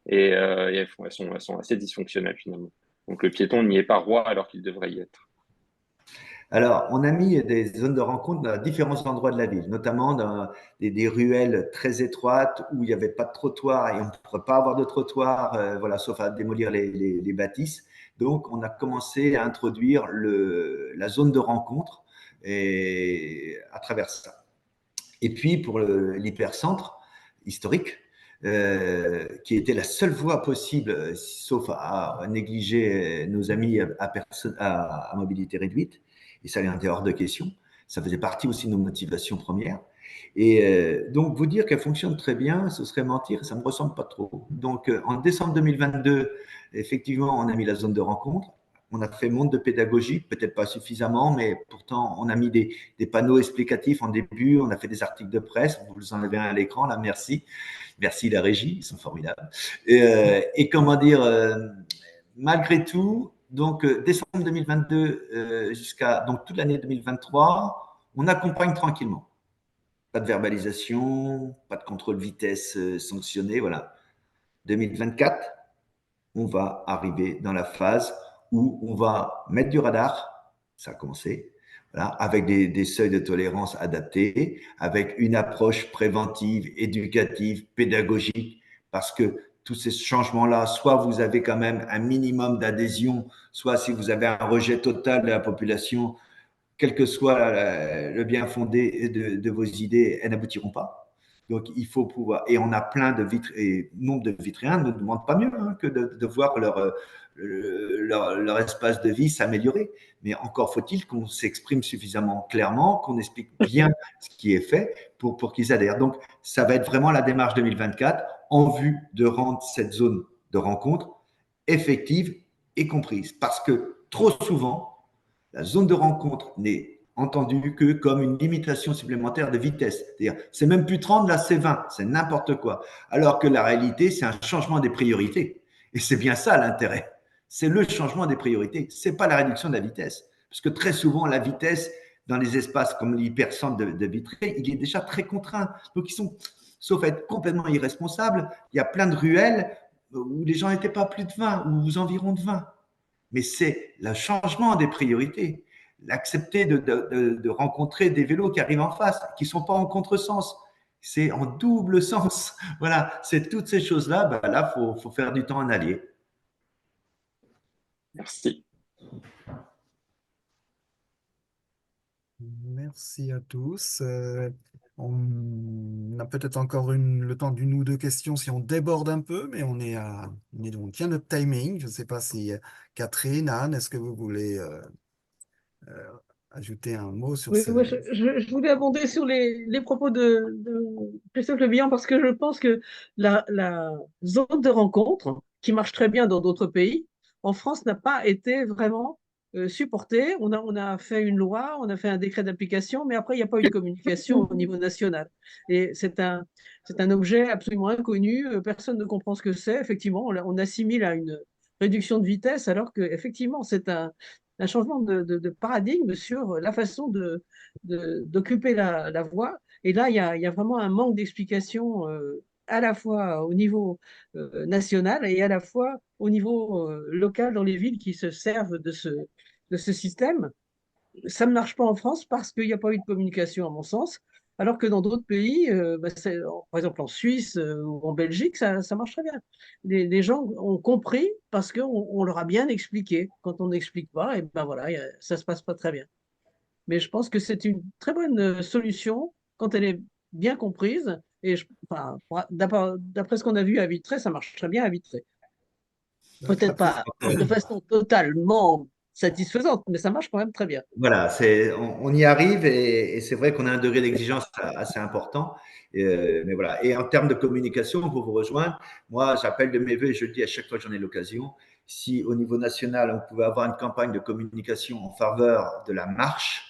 et elles sont assez dysfonctionnelles finalement. Donc le piéton n'y est pas roi alors qu'il devrait y être. Alors, on a mis des zones de rencontre dans différents endroits de la ville, notamment dans des ruelles très étroites où il n'y avait pas de trottoir et on ne pourrait pas avoir de trottoir, voilà, sauf à démolir les bâtisses. Donc, on a commencé à introduire la zone de rencontre à travers ça. Et puis, pour l'hypercentre historique, qui était la seule voie possible, sauf à négliger nos amis à mobilité réduite, et ça était hors de question. Ça faisait partie aussi de nos motivations premières. Et donc, vous dire qu'elle fonctionne très bien, ce serait mentir, ça ne me ressemble pas trop. Donc, en décembre 2022, effectivement, on a mis la zone de rencontre. On a fait montre de pédagogie, peut-être pas suffisamment, mais pourtant, on a mis des panneaux explicatifs en début, on a fait des articles de presse, vous en avez un à l'écran, là, merci. Merci la régie, ils sont formidables. Et comment dire, malgré tout, donc décembre 2022 jusqu'à donc toute l'année 2023, on accompagne tranquillement. Pas de verbalisation, pas de contrôle vitesse sanctionné, voilà. 2024, on va arriver dans la phase où on va mettre du radar, ça a commencé, voilà, avec des seuils de tolérance adaptés, avec une approche préventive, éducative, pédagogique, parce que tous ces changements-là, soit vous avez quand même un minimum d'adhésion, soit si vous avez un rejet total de la population, quel que soit le bien fondé de vos idées, elles n'aboutiront pas. Donc, il faut pouvoir… Et on a plein de Vitréens, nombre de Vitréens ne demandent pas mieux hein, que de voir leur espace de vie s'améliorer. Mais encore faut-il qu'on s'exprime suffisamment clairement, qu'on explique bien ce qui est fait pour qu'ils adhèrent. Donc, ça va être vraiment la démarche 2024 en vue de rendre cette zone de rencontre effective et comprise. Parce que trop souvent, la zone de rencontre n'est entendu que comme une limitation supplémentaire de vitesse. C'est-à-dire, c'est même plus 30, là c'est 20, c'est n'importe quoi. Alors que la réalité, c'est un changement des priorités. Et c'est bien ça l'intérêt. C'est le changement des priorités. C'est pas la réduction de la vitesse. Parce que très souvent, la vitesse, dans les espaces comme l'hypercentre de Vitré, il est déjà très contraint. Donc, ils sont, sauf à être complètement irresponsables, il y a plein de ruelles où les gens n'étaient pas plus de 20 ou environ de 20. Mais c'est le changement des priorités. L'accepter de rencontrer des vélos qui arrivent en face, qui ne sont pas en contresens. C'est en double sens. Voilà, c'est toutes ces choses-là. Ben là, faut faire du temps en allié. Merci. Merci à tous. On a peut-être encore le temps d'une ou deux questions si on déborde un peu, mais on tient notre timing. Je ne sais pas si Catherine, Anne, est-ce que vous voulez ajouter un mot sur Oui, ce… moi, je voulais abonder sur les propos de Christophe Le Bihan parce que je pense que la zone de rencontre, qui marche très bien dans d'autres pays, en France n'a pas été vraiment supportée. On a fait une loi, on a fait un décret d'application, mais après, il n'y a pas eu de communication au niveau national. Et c'est un objet absolument inconnu, personne ne comprend ce que c'est. Effectivement, on assimile à une réduction de vitesse alors qu'effectivement, c'est un changement de paradigme sur la façon d'occuper la voie. Et là, il y a vraiment un manque d'explication à la fois au niveau national et à la fois au niveau local dans les villes qui se servent de ce système. Ça ne marche pas en France parce qu'il n'y a pas eu de communication, à mon sens. Alors que dans d'autres pays, par exemple en Suisse ou en Belgique, ça marche très bien. Les gens ont compris parce qu'on leur a bien expliqué. Quand on n'explique pas, et ben voilà, ça se passe pas très bien. Mais je pense que c'est une très bonne solution quand elle est bien comprise. Et enfin, d'après ce qu'on a vu à Vitré, ça marche très bien à Vitré. Peut-être pas de façon totalement satisfaisante, mais ça marche quand même très bien. Voilà, on y arrive et c'est vrai qu'on a un degré d'exigence assez important. Mais voilà. Et en termes de communication, pour vous rejoindre, moi, j'appelle de mes voeux et je le dis à chaque fois que j'en ai l'occasion, si au niveau national, on pouvait avoir une campagne de communication en faveur de la marche,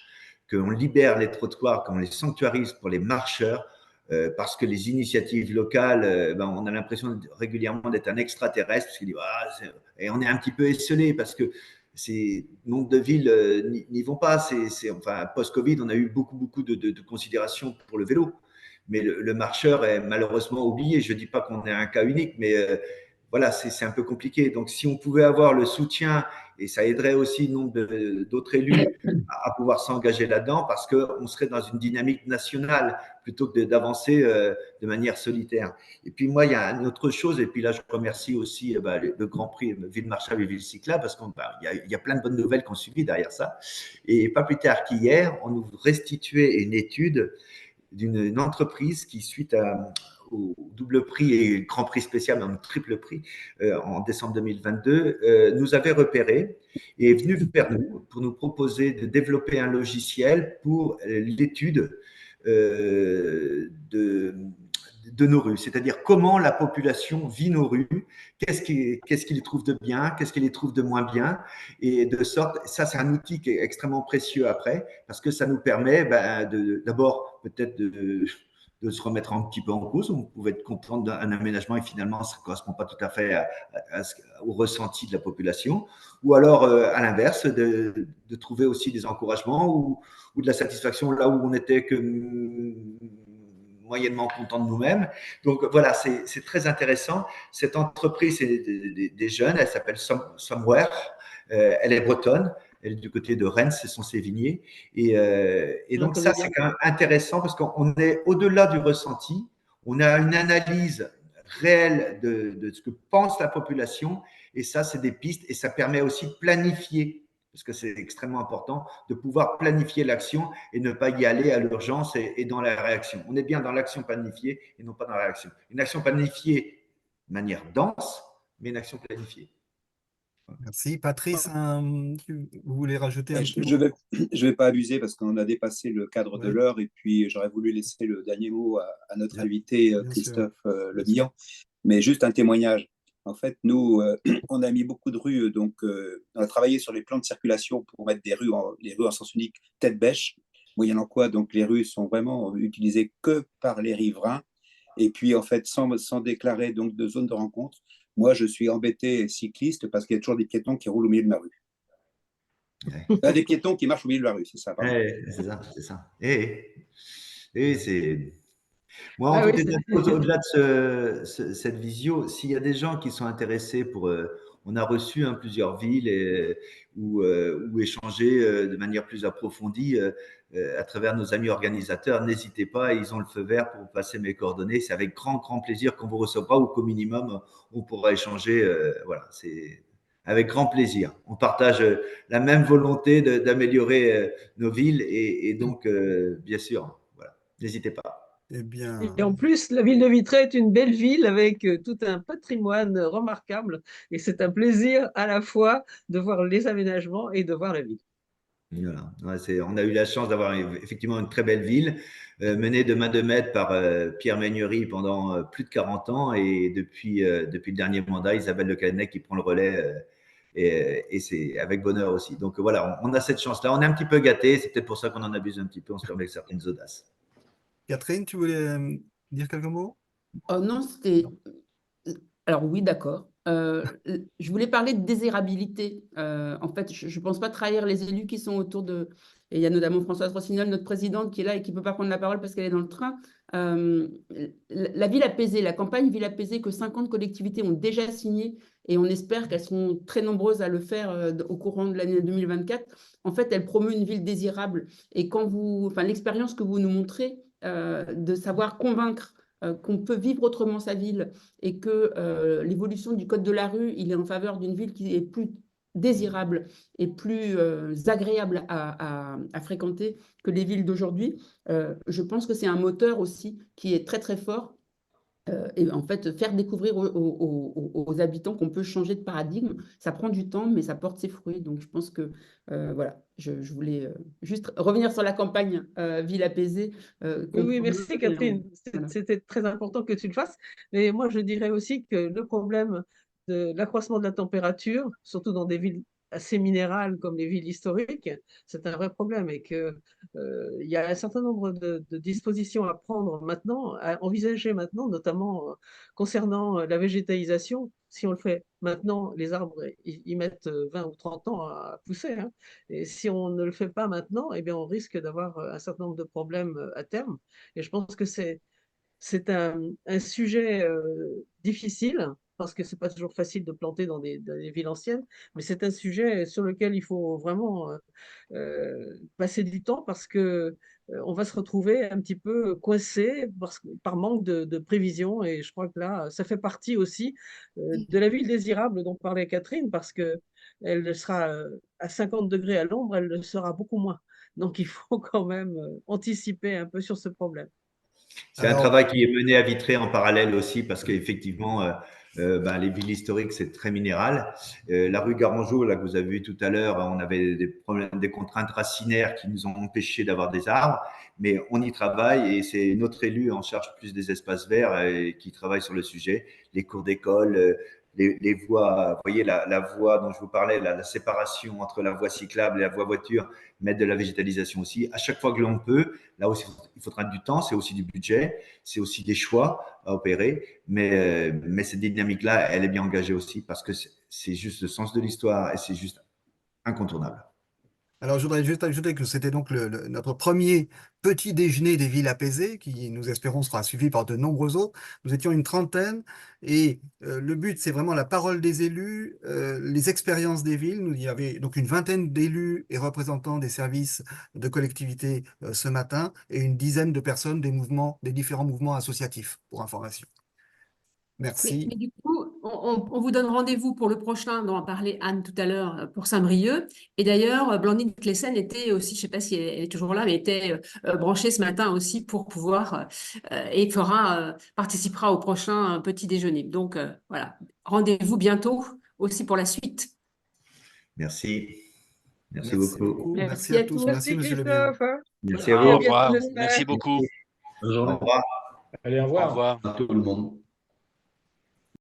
qu'on libère les trottoirs, qu'on les sanctuarise pour les marcheurs, parce que les initiatives locales, on a l'impression régulièrement d'être un extraterrestre, parce qu'il dit, et on est un petit peu esselé parce que ces nombre de villes n'y vont pas. Enfin, post-Covid, on a eu beaucoup de considération pour le vélo. Mais le marcheur est malheureusement oublié. Je ne dis pas qu'on est un cas unique, mais voilà, c'est un peu compliqué. Donc, si on pouvait avoir le soutien, et ça aiderait aussi nombre d'autres élus à pouvoir s'engager là-dedans, parce qu'on serait dans une dynamique nationale plutôt que d'avancer de manière solitaire. Et puis moi, il y a une autre chose, et puis là, je remercie aussi le Grand Prix Ville Marchable et Ville Cyclable, parce qu'il y a plein de bonnes nouvelles qui ont suivi derrière ça. Et pas plus tard qu'hier, on nous restituait une étude d'une entreprise qui, suite au double prix et grand prix spécial, même triple prix, en décembre 2022, nous avait repéré et est venu vers nous pour nous proposer de développer un logiciel pour l'étude de nos rues, c'est-à-dire comment la population vit nos rues, qu'est-ce qu'ils trouvent de bien, qu'est-ce qu'ils trouvent de moins bien, et de sorte, ça c'est un outil qui est extrêmement précieux après, parce que ça nous permet d'abord peut-être de se remettre un petit peu en cause. On pouvait être content d'un aménagement et finalement ça ne correspond pas tout à fait au ressenti de la population, ou alors à l'inverse, de trouver aussi des encouragements ou de la satisfaction là où on était que moyennement content de nous-mêmes. Donc voilà, c'est très intéressant. Cette entreprise, c'est des jeunes, elle s'appelle Somewhere, elle est bretonne, elle est du côté de Rennes, ce sont ses vigniers. Et donc ça, c'est quand même intéressant parce qu'on est au-delà du ressenti, on a une analyse réelle de ce que pense la population, et ça, c'est des pistes, et ça permet aussi de planifier, parce que c'est extrêmement important de pouvoir planifier l'action et ne pas y aller à l'urgence et dans la réaction. On est bien dans l'action planifiée et non pas dans la réaction. Une action planifiée de manière dense, mais une action planifiée. Merci. Patrice, vous voulez rajouter un petit mot? Je vais pas abuser parce qu'on a dépassé le cadre de l'heure et puis j'aurais voulu laisser le dernier mot à notre invité Christophe Le Bihan. Mais juste un témoignage. En fait, nous, on a mis beaucoup de rues, donc on a travaillé sur les plans de circulation pour mettre les rues en sens unique tête bêche, moyennant quoi donc les rues sont vraiment utilisées que par les riverains, et puis en fait sans déclarer donc de zone de rencontre. Moi, je suis embêté cycliste parce qu'il y a toujours des piétons qui roulent au milieu de ma rue. Des piétons qui marchent au milieu de la rue, c'est ça. C'est ça, c'est ça. Et c'est. Moi, en Ah tout oui, état de cause, au-delà de cette visio, s'il y a des gens qui sont intéressés pour. On a reçu plusieurs villes où échanger de manière plus approfondie à travers nos amis organisateurs. N'hésitez pas, ils ont le feu vert pour passer mes coordonnées. C'est avec grand, grand plaisir qu'on vous recevra ou qu'au minimum, on pourra échanger. Voilà, c'est avec grand plaisir. On partage la même volonté d'améliorer nos villes et donc, bien sûr, voilà, n'hésitez pas. Eh bien, Et en plus, la ville de Vitré est une belle ville avec tout un patrimoine remarquable. Et c'est un plaisir à la fois de voir les aménagements et de voir la ville. Voilà. Ouais, on a eu la chance d'avoir effectivement une très belle ville, menée de main de maître par Pierre Megnery pendant plus de 40 ans. Et depuis le dernier mandat, Isabelle Le Canet qui prend le relais. Et c'est avec bonheur aussi. Donc voilà, on a cette chance-là. On est un petit peu gâtés. C'est peut-être pour ça qu'on en abuse un petit peu. On se permet certaines audaces. Catherine, tu voulais dire quelques mots? Oh non, c'était. Alors oui, d'accord. Je voulais parler de désirabilité. En fait, je ne pense pas trahir les élus qui sont autour de. Et il y a notamment Françoise Rossignol, notre présidente, qui est là et qui ne peut pas prendre la parole parce qu'elle est dans le train. La ville apaisée, la campagne Ville apaisée, que 50 collectivités ont déjà signé, et on espère qu'elles seront très nombreuses à le faire au courant de l'année 2024. En fait, elle promeut une ville désirable. Et l'expérience que vous nous montrez, de savoir convaincre qu'on peut vivre autrement sa ville et que l'évolution du code de la rue, il est en faveur d'une ville qui est plus désirable et plus agréable à fréquenter que les villes d'aujourd'hui. Je pense que c'est un moteur aussi qui est très très fort. Et en fait, faire découvrir aux habitants qu'on peut changer de paradigme, ça prend du temps, mais ça porte ses fruits. Donc, je pense que, voilà, je voulais juste revenir sur la campagne Ville apaisée. Oui, merci Catherine. Voilà. C'était très important que tu le fasses. Mais moi, je dirais aussi que le problème de l'accroissement de la température, surtout dans des villes assez minérales comme les villes historiques, c'est un vrai problème et qu'il y a un certain nombre de dispositions à prendre maintenant, à envisager maintenant, notamment concernant la végétalisation. Si on le fait maintenant, les arbres, ils mettent 20 ou 30 ans à pousser, hein. Et si on ne le fait pas maintenant, eh bien, on risque d'avoir un certain nombre de problèmes à terme. Et je pense que c'est un sujet difficile, parce que c'est pas toujours facile de planter dans des villes anciennes, mais c'est un sujet sur lequel il faut vraiment passer du temps, parce que on va se retrouver un petit peu coincé par manque de prévision. Et je crois que là, ça fait partie aussi de la ville désirable dont parlait Catherine, parce que elle sera à 50 degrés à l'ombre, elle le sera beaucoup moins. Donc il faut quand même anticiper un peu sur ce problème. C'est un travail qui est mené à Vitré en parallèle aussi, parce qu'effectivement, les villes historiques, c'est très minéral. La rue Garangeau, là, que vous avez vu tout à l'heure, on avait des problèmes, des contraintes racinaires qui nous ont empêchés d'avoir des arbres, mais on y travaille et c'est notre élu en charge plus des espaces verts qui travaille sur le sujet, les cours d'école, les voies, vous voyez la voie dont je vous parlais, la séparation entre la voie cyclable et la voie voiture, mettre de la végétalisation aussi. À chaque fois que l'on peut, là aussi, il faudra du temps, c'est aussi du budget, c'est aussi des choix à opérer, mais cette dynamique-là, elle est bien engagée aussi parce que c'est juste le sens de l'histoire et c'est juste incontournable. Alors, je voudrais juste ajouter que c'était donc notre premier petit déjeuner des villes apaisées, qui, nous espérons, sera suivi par de nombreux autres. Nous étions une trentaine, et le but, c'est vraiment la parole des élus, les expériences des villes. Il y avait donc une vingtaine d'élus et représentants des services de collectivité ce matin, et une dizaine de personnes des différents mouvements associatifs, pour information. Merci. Mais du coup, on vous donne rendez-vous pour le prochain dont a parlé Anne tout à l'heure pour Saint-Brieuc. Et d'ailleurs, Blandine Clessen était aussi, je ne sais pas si elle est toujours là, mais était branchée ce matin aussi pour pouvoir et participera au prochain petit déjeuner. Donc voilà, rendez-vous bientôt aussi pour la suite. Merci. Merci Merci beaucoup. beaucoup. Merci à à tous. tous. Merci, monsieur le maire. Christophe. Merci à Et vous. à Au revoir. bientôt, j'espère. Merci beaucoup. Bonne Au journée. revoir Allez, au Au revoir. revoir. à tout le monde.